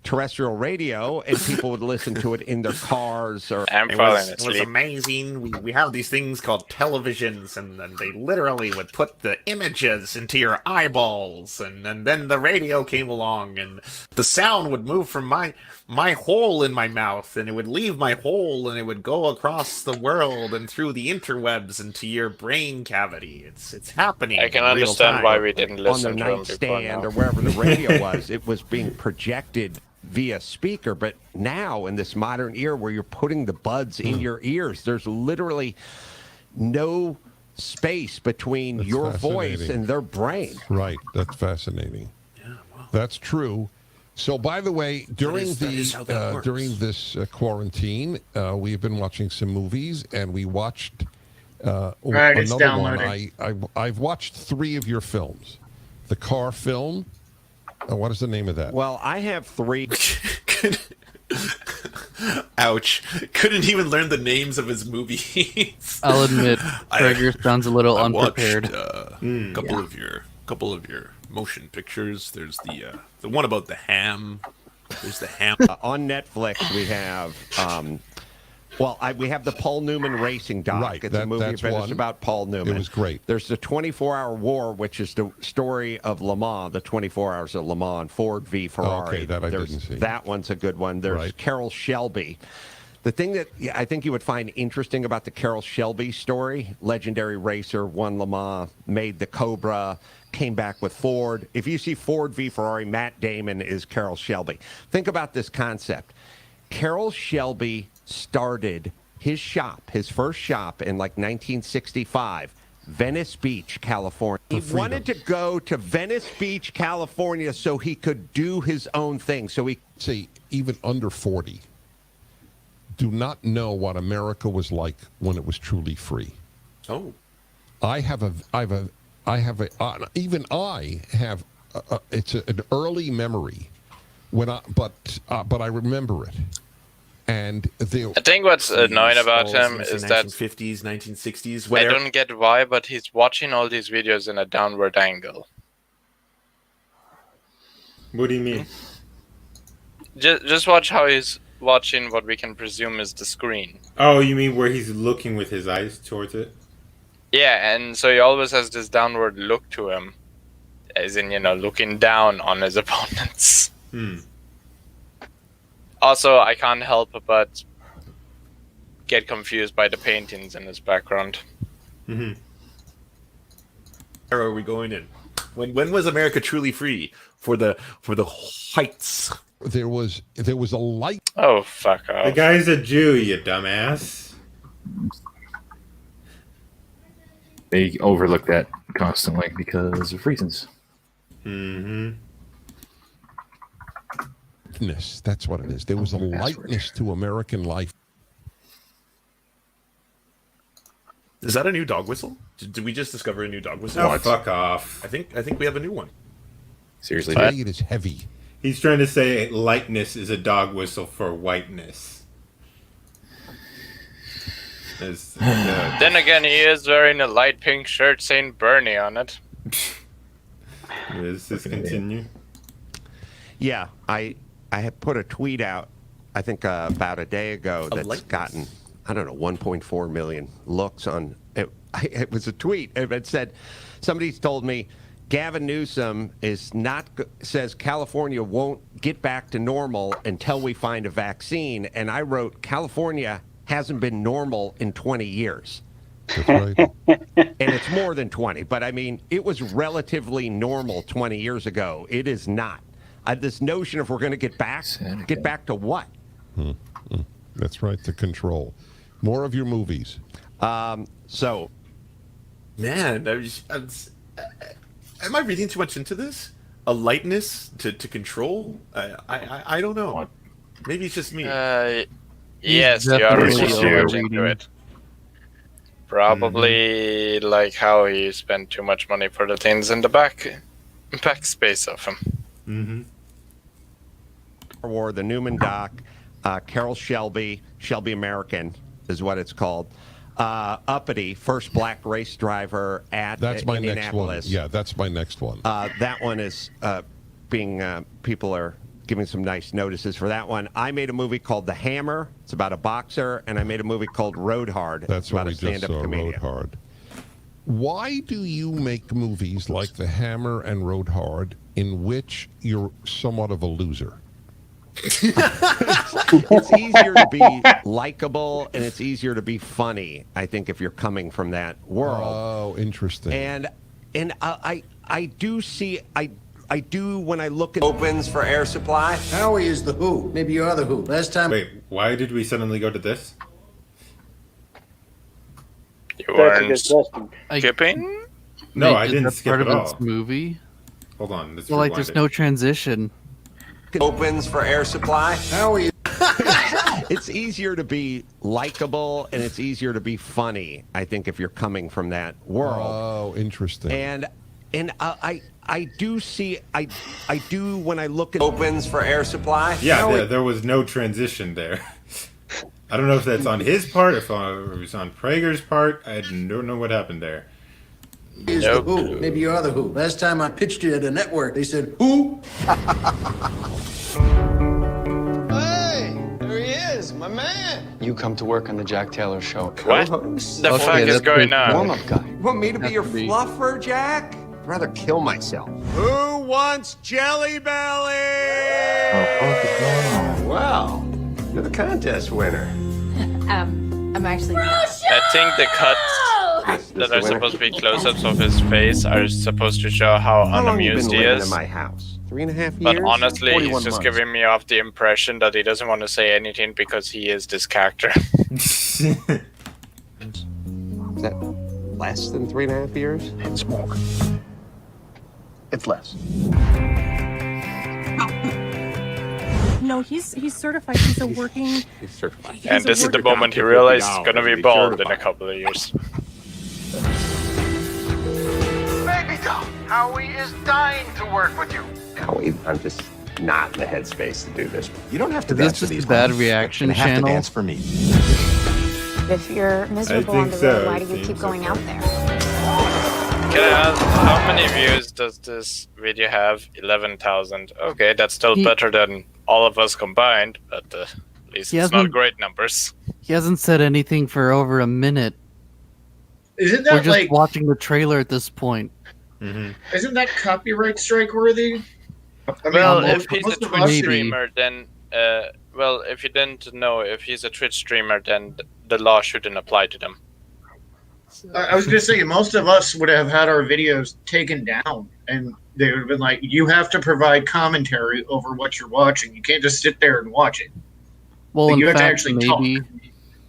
terrestrial radio and people would listen to it in their cars or I'm It falling was asleep. amazing. We have these things called televisions, and they literally would put the images into your eyeballs, and then the radio came along, and the sound would move from my hole in my mouth, and it would leave my hole, and it would go across the world and through the interwebs into your brain cavity. It's happening. I can in real understand time. why we didn't on listen their to him before nightstand now. or wherever the radio was. It was being projected via speaker. But now in this modern era where you're putting the buds in your ears, there's literally no space between That's your voice fascinating. and their brain. Right. That's fascinating. Yeah, wow. That's true. So, by the way, during during this quarantine, we've been watching some movies, and we watched Right, it's another one. downloading. I've watched 3 of your films. The car film. What is the name of that? Well, I have 3. Ouch. Couldn't even learn the names of his movies. I'll admit, Gregor sounds a little unprepared. Watched, couple of your motion pictures. There's the one about the ham. There's the ham. On Netflix, we have we have the Paul Newman racing doc. Right, It's a movie that's it's one. about Paul Newman. It was great. There's the 24-Hour War, which is the story of Le Mans, the 24 Hours of Le Mans, Ford v. Ferrari. Okay, that I didn't see. That one's a good one. There's Right. Carroll Shelby. The thing that I think you would find interesting about the Carroll Shelby story, legendary racer, won Le Mans, made the Cobra, came back with Ford. If you see Ford v. Ferrari, Matt Damon is Carroll Shelby. Think about this concept. Carroll Shelby started his first shop in like 1965, Venice Beach, California. He wanted to go to Venice Beach, California so he could do his own thing. So he See, even under 40, do not know what America was like when it was truly free. Oh. It's an early memory but I remember it. And I think what's annoying about him is that 1950s, 1960s. I don't get why, but he's watching all these videos in a downward angle. What do you mean? Just watch how he's watching what we can presume is the screen. Oh, you mean where he's looking with his eyes towards it? Yeah, and so he always has this downward look to him, as in, looking down on his opponents. Also, I can't help but get confused by the paintings in his background. Where are we going in? When was America truly free? For the heights. There was a light. Oh, fuck off. The guy's a Jew, you dumbass. They overlook that constantly because of reasons. That's what it is. There was a lightness to American life. Is that a new dog whistle? Did we just discover a new dog whistle? Oh, fuck off. I think we have a new one. Seriously? It is heavy. He's trying to say lightness is a dog whistle for whiteness. Then again, he is wearing a light pink shirt saying Bernie on it. Does this continue? Yeah, I had put a tweet out, I think about a day ago, that's gotten, 1.4 million looks on it. It was a tweet. It said, somebody's told me, Gavin Newsom says California won't get back to normal until we find a vaccine. And I wrote, California hasn't been normal in 20 years. That's right. And it's more than 20. But I mean, it was relatively normal 20 years ago. It is not. This notion of we're going to get back to what? That's right, to control. More of your movies. Man, am I reading too much into this? A lightness to control? I don't know. Maybe it's just me. Yes, you are reading too much into it. Probably like how he spent too much money for the things in the back space of him. War, the Newman doc, Carroll Shelby American is what it's called. Uppity, first black race driver at That's my next one. Indianapolis. Yeah, that's my next one. That one is people are giving some nice notices for that one. I made a movie called The Hammer. It's about a boxer, and I made a movie called Road Hard. That's what about we a just stand-up saw, comedian. Road Hard. Why do you make movies like The Hammer and Road Hard in which you're somewhat of a loser? It's easier to be likable and it's easier to be funny, I think, if you're coming from that world. Oh, interesting. And I do see I do when I look at opens for Air Supply. Howie is the Who. Maybe you are the Who. Last time. Wait, why did we suddenly go to this? You weren't skipping? No, I didn't skip part at of all. this movie. Hold on. Let's Well, like, rewind there's it. no transition. Opens for Air Supply. Howie. It's easier to be likable and it's easier to be funny, I think, if you're coming from that world. Oh, interesting. And I do see. I do when I look at opens for air supply. Yeah, there was no transition there. I don't know if that's on his part, if it was on Prager's part. I don't know what happened there. Is the who. Maybe you're the who. Last time I pitched you at a network, they said, who? Hey, there he is, my man. You come to work on the Jack Taylor show. What the fuck is going on? Warm-up guy. You want me to be your fluffer, Jack? I'd rather kill myself. Who wants Jelly Belly? Wow, you're the contest winner. I'm actually. I think the cuts that are supposed to be close-ups of his face are supposed to show how unamused he is. In my house? 3.5 years? But honestly, he's 41 just months. giving me off the impression that he doesn't want to say anything because he is this character. Is that less than 3.5 years? It's more. It's less. No, he's certified. He's a working. He's certified. And this is the moment he realizes he's gonna be bald in a couple of years. Baby doll, Howie is dying to work with you. Howie, I'm just not in the headspace to do this. You don't have to Is this dance for just these a bad ones. reaction You have channel? to dance for me. If you're miserable on the road, why do you keep going out there? Can I ask, how many views does this video have? 11,000. Okay, that's still better than all of us combined, but at least it's not great numbers. He hasn't said anything for over a minute. Isn't We're that just like watching the trailer at this point. isn't that copyright strike worthy? I mean, Well, most- if he's a most of Twitch us- streamer, then well, if you didn't know, if he's a Twitch streamer, then the law shouldn't apply to them. I was gonna say most of us would have had our videos taken down, and they would have been like, "You have to provide commentary over what you're watching. You can't just sit there and watch it." Well, Like, in you have to fact, actually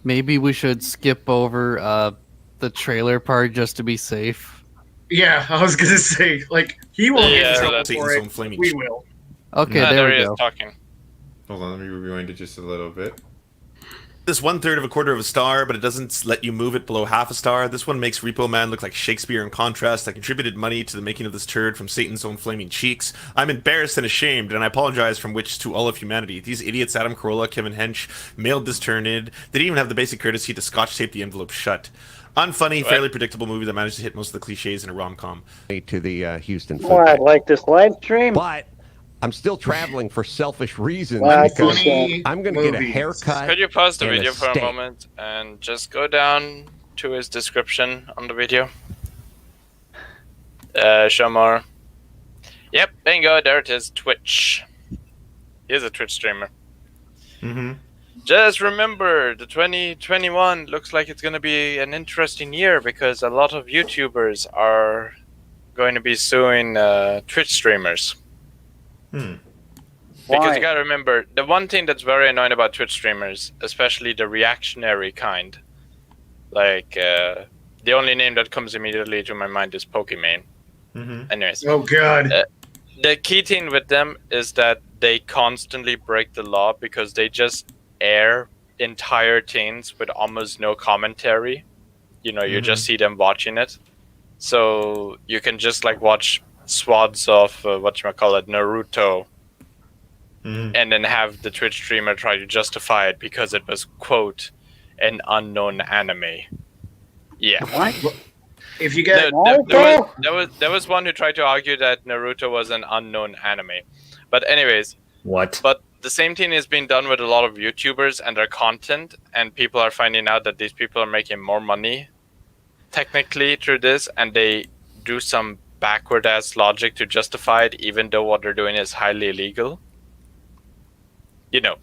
maybe we should skip over the trailer part just to be safe. Yeah, I was gonna say like he won't get in trouble that's- for Satan's own it. flaming We shit. will. Okay, Ah, there he we is go. talking. Hold on, let me rewind it just a little bit. This 1/3 of a quarter of a star, but it doesn't let you move it below half a star. This one makes Repo Man look like Shakespeare in contrast. I contributed money to the making of this turd from Satan's own flaming cheeks. I'm embarrassed and ashamed, and I apologize from which to all of humanity. These idiots, Adam Carolla, Kevin Hench, mailed this turn in. They didn't even have the basic courtesy to scotch tape the envelope shut. Unfunny, fairly predictable movie that managed to hit most of the cliches in a rom-com. To the Houston Well, I'd like this live stream. But I'm still traveling for selfish reasons Well, because funny I'm going to get a movies. haircut. Could you pause the and video for a steak. moment and just go down to his description on the video? Show more. Yep, bingo, there it is. Twitch. He is a Twitch streamer. Just remember, the 2021 looks like it's going to be an interesting year because a lot of YouTubers are going to be suing Twitch streamers. Because Why? you gotta remember, the one thing that's very annoying about Twitch streamers, especially the reactionary kind, like, the only name that comes immediately to my mind is Pokimane. Anyways. Oh god. The key thing with them is that they constantly break the law because they just air entire things with almost no commentary. You know, you just see them watching it. So you can just like watch swaths of whatchamacallit, Naruto, and then have the Twitch streamer try to justify it because it was, quote, an unknown anime. Yeah. What? If you get there was one who tried to argue that Naruto was an unknown anime. But anyways. What? But the same thing is being done with a lot of YouTubers and their content, and people are finding out that these people are making more money technically through this, and they do some backward ass logic to justify it, even though what they're doing is highly illegal. You know,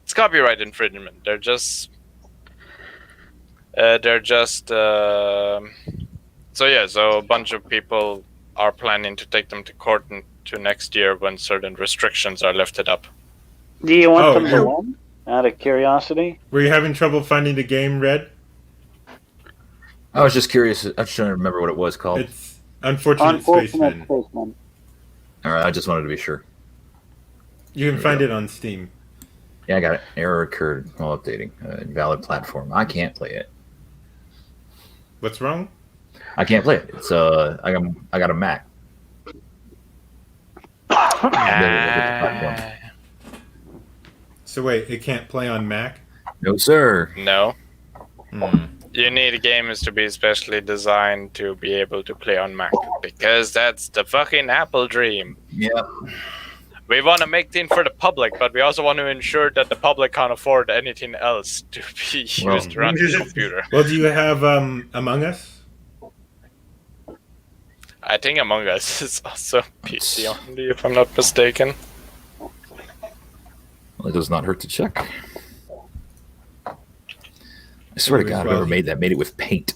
it's copyright infringement. They're just so a bunch of people are planning to take them to court to next year when certain restrictions are lifted up. Do you want Oh, them yeah. to win? Out of curiosity? Were you having trouble finding the game, Red? I was just curious. I'm just trying to remember what it was called. It's Unfortunate Spaceman. Spaceman. All right, I just wanted to be sure. You can find it on Steam. Yeah, I got an error occurred while updating. Invalid platform. I can't play it. What's wrong? I can't play it. It's I got a Mac. So wait, it can't play on Mac? No, sir. No. Hmm. You need games to be specially designed to be able to play on Mac, because that's the fucking Apple dream. Yep. We want to make things for the public, but we also want to ensure that the public can't afford anything else to be used around the computer. Well, do you have Among Us? I think Among Us is also PC only, if I'm not mistaken. Well, it does not hurt to check. I swear to God, whoever made that made it with paint.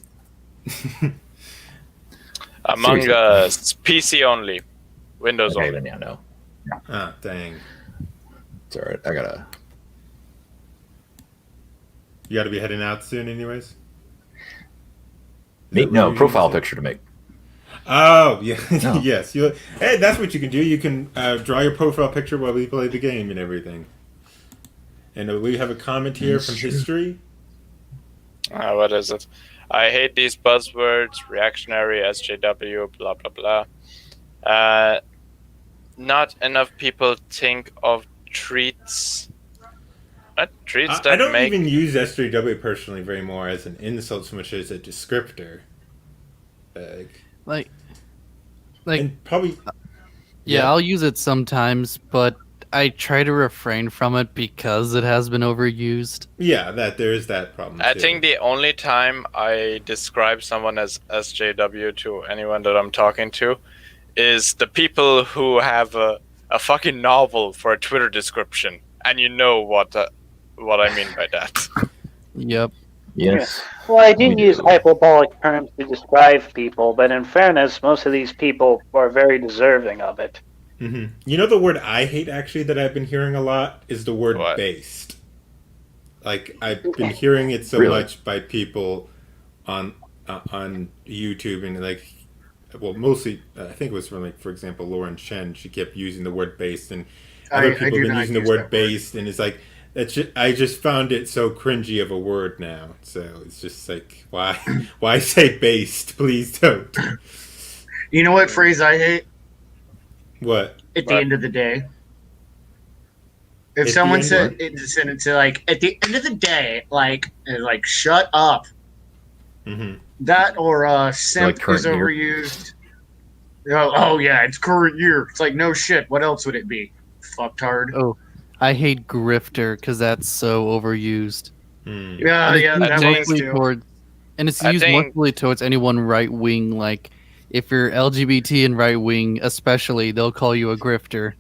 Among Us, PC only, Windows okay, only. Then yeah, no. Ah, dang. It's all right. I gotta. You got to be heading out soon, anyways. No profile picture to make. Oh yeah, No. yes. Hey, that's what you can do. You can draw your profile picture while we play the game and everything. And we have a comment here from history. What is it? I hate these buzzwords, reactionary, SJW, blah, blah, blah. Not enough people think of treats. What? Treats that I don't make... even use SJW personally very more as an insult so much as a descriptor. Like and probably... Yeah, I'll use it sometimes, but I try to refrain from it because it has been overused. Yeah, there is that problem. I think the only time I describe someone as SJW to anyone that I'm talking to is the people who have a fucking novel for a Twitter description, and you know what I mean by that. Yep. Yes. Well, I do use hyperbolic terms to describe people, but in fairness, most of these people are very deserving of it. Mm-hmm. You know the word I hate actually that I've been hearing a lot is the word based. Like I've been hearing it so much by people on YouTube and like, well, mostly I think it was from like, for example, Lauren Chen. She kept using the word based, and other people have been using the word based, and it's like I just found it so cringy of a word now. So it's just like why say based? Please don't. You know what phrase I hate? What? At the end of the day. If someone said it to like at the end of the day, like shut up. Mm-hmm. That or simp Like is overused. Oh yeah, it's current year. It's like no shit. What else would it be? Fucktard. Oh, I hate grifter because that's so overused. Yeah, that means too. And it's used mostly towards anyone right wing. Like if you're LGBT and right wing, especially, they'll call you a grifter.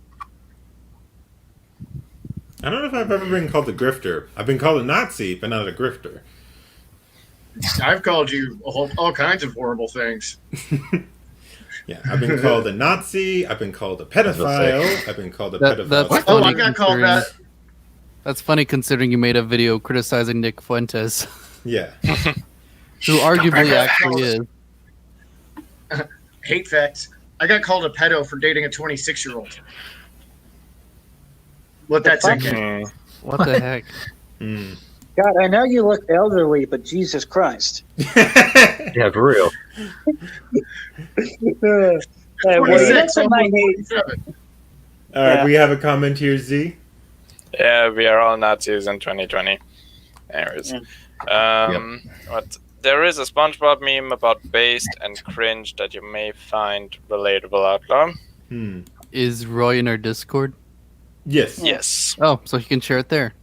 I don't know if I've ever been called a grifter. I've been called a Nazi, but not a grifter. I've called you all kinds of horrible things. Yeah, I've been called a Nazi. I've been called a pedophile. I've been called a pedophile. I got called that. That's funny considering you made a video criticizing Nick Fuentes. Yeah. Who arguably actually is. Hate facts. I got called a pedo for dating a 26-year-old. Let that sink in. What the heck? God, I know you look elderly, but Jesus Christ. Yeah, for real. All right, we have a comment here, Z. Yeah, we are all Nazis in 2020. Anyways. What? There is a SpongeBob meme about based and cringe that you may find relatable, Outlaw. Is Roy in our Discord? Yes. Yes. Oh, so he can share it there.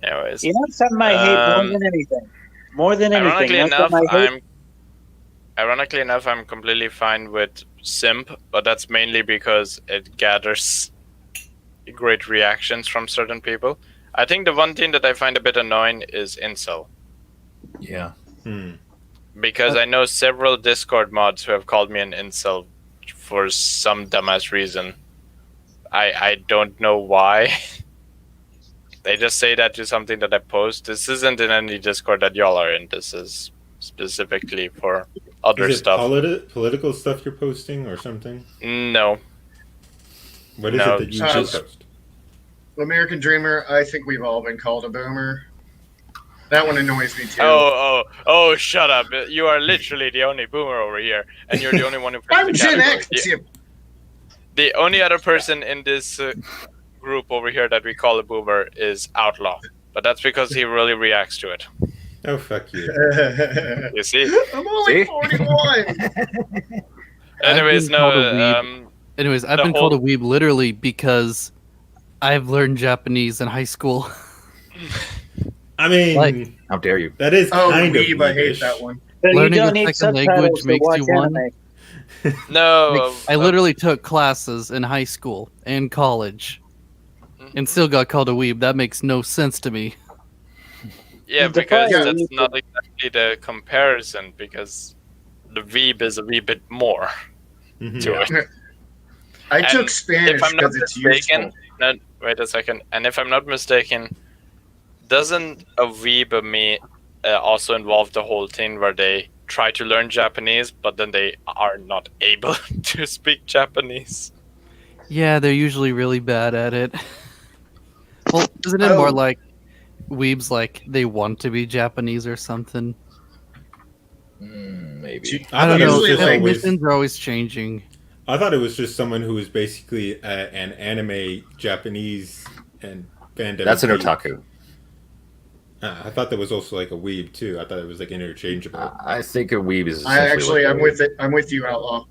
Anyways. You know something I hate more than anything? More than anything. Ironically enough, I'm completely fine with simp, but that's mainly because it gathers great reactions from certain people. I think the one thing that I find a bit annoying is incel. Yeah. Because I know several Discord mods who have called me an incel for some dumbass reason. I don't know why. They just say that to something that I post. This isn't in any Discord that y'all are in. This is specifically for other stuff. Political stuff you're posting or something? No. What is it that you post? American Dreamer, I think we've all been called a boomer. That one annoys me too. Oh, shut up. You are literally the only boomer over here, and you're the only one who... I'm Gen X! The only other person in this group over here that we call a boomer is Outlaw, but that's because he really reacts to it. Oh, fuck you. You see? I'm only 41. Anyways, I've been called a weeb literally because I've learned Japanese in high school. I mean, like, how dare you? That is kind of weeb, I hate that one. Learning a second language makes you one. No, I literally took classes in high school and college, and still got called a weeb. That makes no sense to me. Yeah, because that's not exactly the comparison, because the weeb is a wee bit more to it. I took Spanish because it's useful. No, wait a second. And if I'm not mistaken, doesn't a weeb also involve the whole thing where they try to learn Japanese, but then they are not able to speak Japanese? Yeah, they're usually really bad at it. Well, isn't it more like weebs like they want to be Japanese or something? Maybe. I don't know. Like, Definitions are always changing. I thought it was just someone who was basically an anime Japanese and fandom. That's an otaku. I thought that was also like a weeb too. I thought it was like interchangeable. I think a weeb is. I'm with you, Outlaw.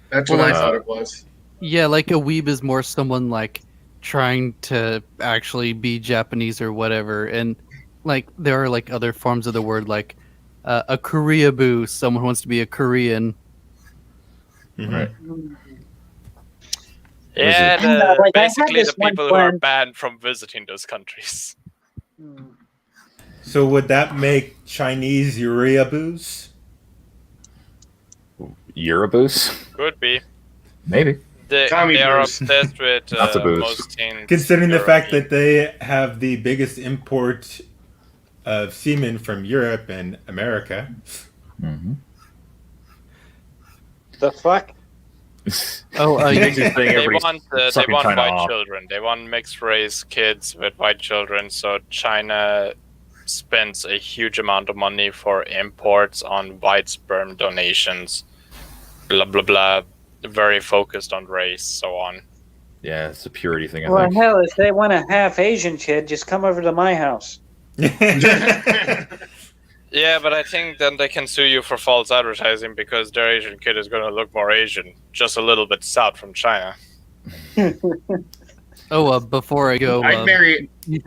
That's what I thought it was. Yeah, like a weeb is more someone like trying to actually be Japanese or whatever, and like there are like other forms of the word, like a Koreaboo, someone who wants to be a Korean. Right. Yeah, like, basically the people who are banned from visiting those countries. So would that make Chinese Uriaboos? Urabus? Could be. Maybe. They are obsessed with most things. Considering the fact that they have the biggest import of semen from Europe and America. Mm-hmm. The fuck? They want white children. They want mixed race kids with white children. So China spends a huge amount of money for imports on white sperm donations. Blah blah blah. Very focused on race, so on. Yeah, it's a purity thing. I Well, think. hell, if they want a half Asian kid, just come over to my house. Yeah, but I think then they can sue you for false advertising because their Asian kid is going to look more Asian, just a little bit south from China. Before I go, I'd marry an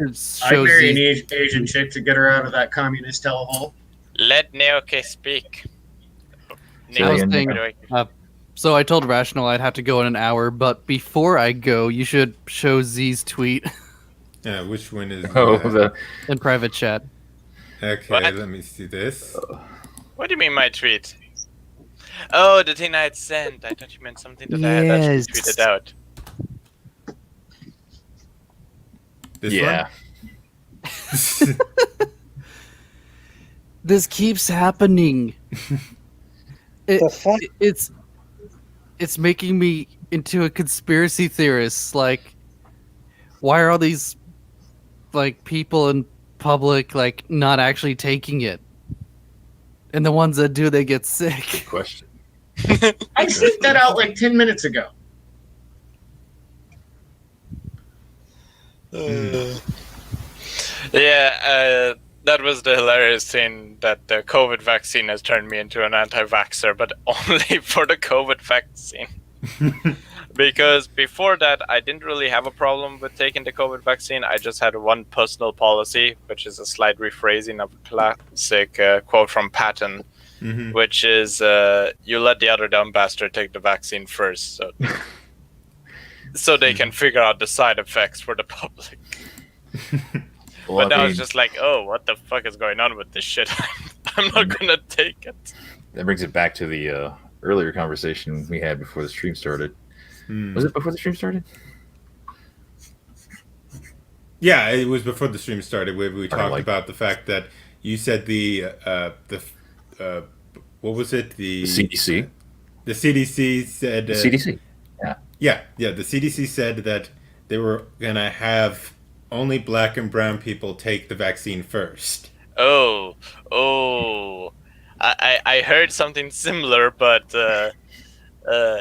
Asian chick to get her out of that communist hellhole. Let Naoki speak. I was saying, so I told Rational I'd have to go in an hour, but before I go, you should show Z's tweet. Yeah, which one is in private chat. Okay, What? let me see this. What do you mean my tweet? Oh, the thing I had sent. I thought you meant something that I had actually tweeted out. This one? This keeps happening. It's making me into a conspiracy theorist. Like, why are all these like people in public like not actually taking it? And the ones that do, they get sick. Good question. I sent that out like 10 minutes ago. Yeah, that was the hilarious thing, that the COVID vaccine has turned me into an anti-vaxxer, but only for the COVID vaccine. Because before that, I didn't really have a problem with taking the COVID vaccine. I just had one personal policy, which is a slight rephrasing of a classic quote from Patton, which is, you let the other dumb bastard take the vaccine first, so they can figure out the side effects for the public. Well, but now it's just like, oh, what the fuck is going on with this shit? I'm not gonna take it. That brings it back to the earlier conversation we had before the stream started. Was it before the stream started? Yeah, it was before the stream started. Where we talked about the fact that you said what was it? The CDC. The CDC said. The CDC. Yeah. The CDC said that they were gonna have only black and brown people take the vaccine first. I heard something similar, but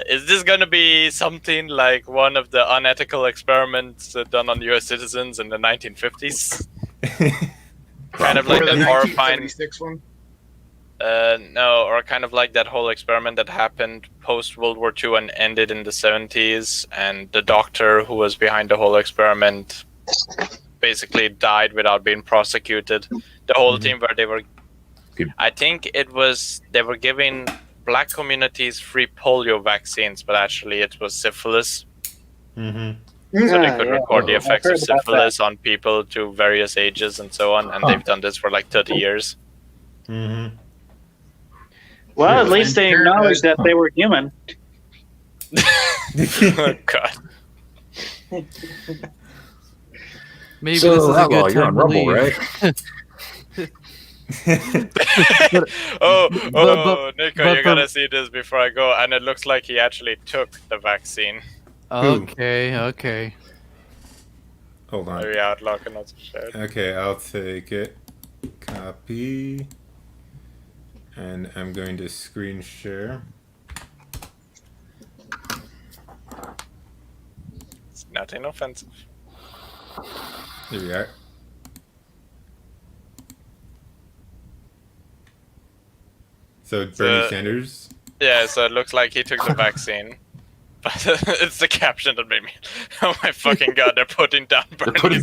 Is this going to be something like one of the unethical experiments done on U.S. citizens in the 1950s? Kind of like Or the that horrifying. 1976 one? No, or kind of like that whole experiment that happened post World War II and ended in the 70s, and the doctor who was behind the whole experiment basically died without being prosecuted. The whole team where they were, I think it was, they were giving black communities free polio vaccines, but actually it was syphilis. So they could record the effects of syphilis on people to various ages and so on, and they've done this for like 30 years. Well, at least they acknowledged that they were human. Oh, God. Maybe So, this is a Outlaw, good you're time on to Rumble, leave. Oh, Nico, but you gotta see this before I go. And it looks like he actually took the vaccine. Okay. Hold on. Maybe Outlaw can also share it. Okay, I'll take it. Copy. And I'm going to screen share. It's nothing offensive. Here we are. So Bernie Sanders? Yeah, so it looks like he took the vaccine. But it's the caption that made me. Oh my fucking god, they're putting down Bernie.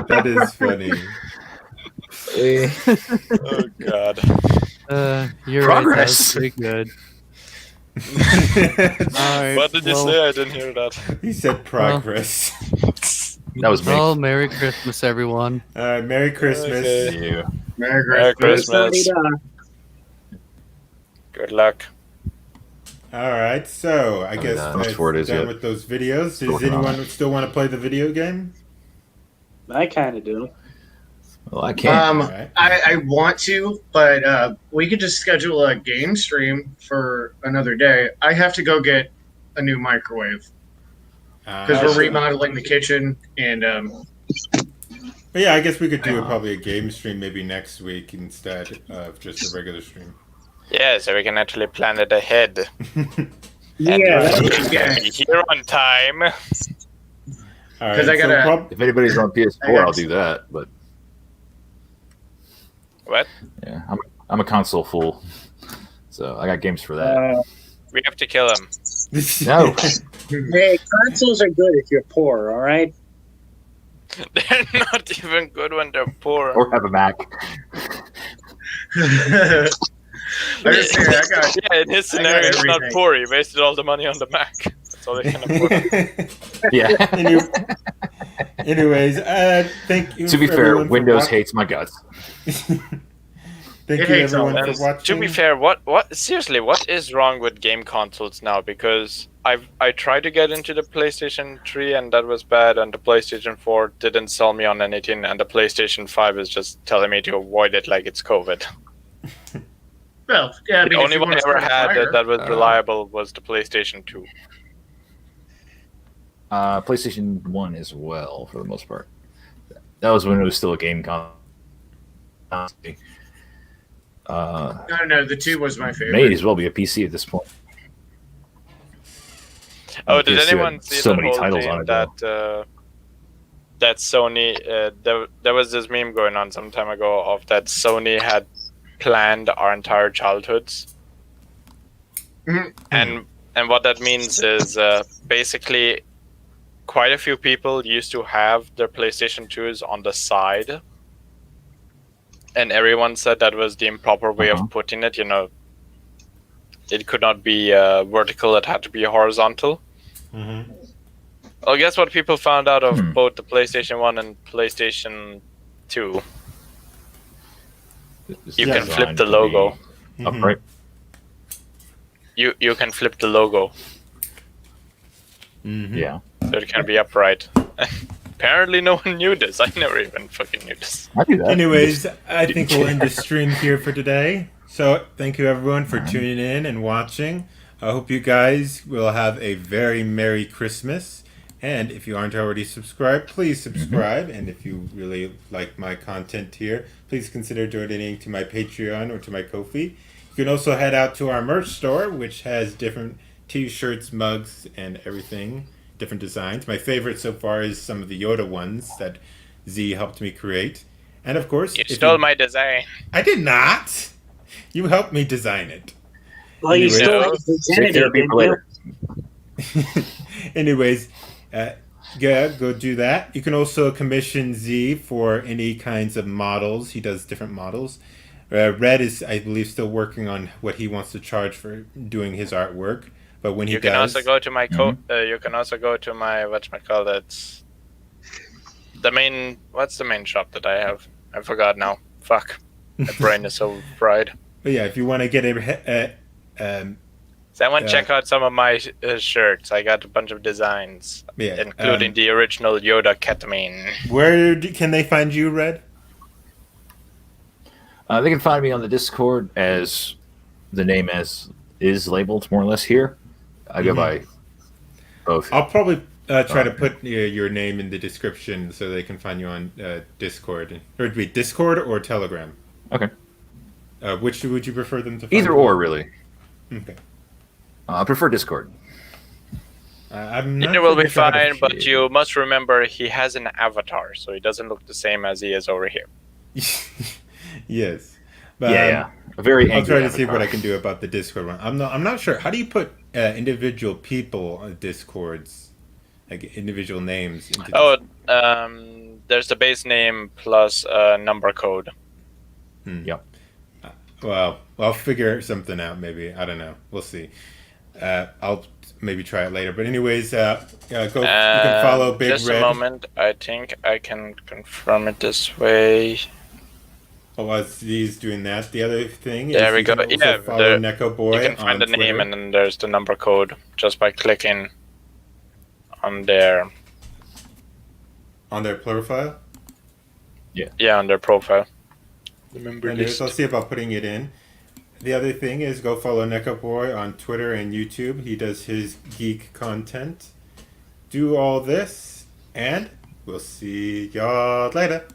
That is funny. Oh god. You're Progress. right. That's pretty good. Alright, What did you say? I didn't hear that. He said progress. That was me. Well, Merry Christmas, everyone. Merry Christmas. Okay. Merry Christmas. Good luck. Alright, so I guess not that's sure it is done yet. with those videos. Does Working on anyone still want to play the video game? I kind of do. Well, I can't. Alright. I want to, but we could just schedule a game stream for another day. I have to go get a new microwave because we're remodeling the kitchen, and But yeah, I guess we could do probably a game stream maybe next week instead of just a regular stream. Yeah, so we can actually plan it ahead. Yeah. Be here on time. Because I gotta. If anybody's on PS4, I'll do that. But What? yeah, I'm a console fool, so I got games for that. We have to kill him. No, Hey, consoles are good if you're poor, all right? They're not even good when they're poor. or have a Mac. I got. Yeah, in his scenario, he's not everything. poor. He wasted all the money on the Mac. That's all he can afford. Yeah. Anyways, thank you. To be for fair, everyone for Windows watching. hates my guts. Thank It you hates all everyone of for us. watching. To be fair, what seriously, what is wrong with game consoles now? Because I tried to get into the PlayStation 3 and that was bad, and the PlayStation 4 didn't sell me on anything, and the PlayStation 5 is just telling me to avoid it like it's COVID. Well, yeah. I mean, The if only you one I want to ever start a had fire- that was reliable was the PlayStation 2. PlayStation 1 as well, for the most part. That was when it was still a game console. No, the 2 was my favorite. May as well be a PC at this point. Oh, did PS2 had anyone see so the many whole titles thing on it, though. that Sony? There was this meme going on some time ago of that Sony had planned our entire childhoods, and what that means is basically quite a few people used to have their PlayStation 2s on the side, and everyone said that was the improper way of putting it. You know, it could not be vertical; it had to be horizontal. Well, guess what people found out of both the PlayStation 1 and PlayStation 2? You can flip the logo. Upright. You can flip the logo. Yeah. So it can be upright. Apparently no one knew this. I never even fucking knew this. I do that. Anyways, I think we'll end the stream here for today. So thank you everyone for tuning in and watching. I hope you guys will have a very Merry Christmas. And if you aren't already subscribed, please subscribe. And if you really like my content here, please consider donating to my Patreon or to my Ko-fi. If can also head out to our merch store, which has different t-shirts, mugs, and everything, different designs. My favorite so far is some of the Yoda ones that Z helped me create. And of course, You stole my design. I did not. You helped me design it. Well, you stole his identity, didn't you? Anyways, go do that. You can also commission Z for any kinds of models. He does different models. Red is, I believe, still working on what he wants to charge for doing his artwork. But when he You can also go to my you can also go to my whatchamacallit. The main what's the main shop that I have? I forgot now. Fuck. My brain is so fried. But yeah, if you want to get Someone check out some of my shirts. I got a bunch of designs, including the original Yoda ketamine. Where can they find you, Red? They can find me on the Discord as the name as is labeled more or less here. I go by both. I'll probably try to put your name in the description so they can find you on Discord. Or would it be Discord or Telegram? Okay. Which would you prefer them to find? Either or, really. Okay. I prefer Discord. It will be fine, but you must remember he has an avatar, so he doesn't look the same as he is over here. Yes. But, yeah. A very I'll try to avatar. see what I can do about the Discord one. I'm not sure. How do you put individual people on Discords, like individual names? Into there's the base name plus number code. Yep. Well, I'll figure something out. Maybe, I don't know. We'll see. I'll maybe try it later. But anyways, you can follow Big Just Red. a moment. I think I can confirm it this way. Oh, as he's doing that, the other thing is There we go. you can also follow Neko Boy you can find on the name, Twitter. and then there's the number code just by clicking on their profile. Yeah, on their profile. Remember Anyways, I'll see about putting it in. The other thing is go follow Neko Boy on Twitter and YouTube. He does his geek content. Do all this, and we'll see y'all later.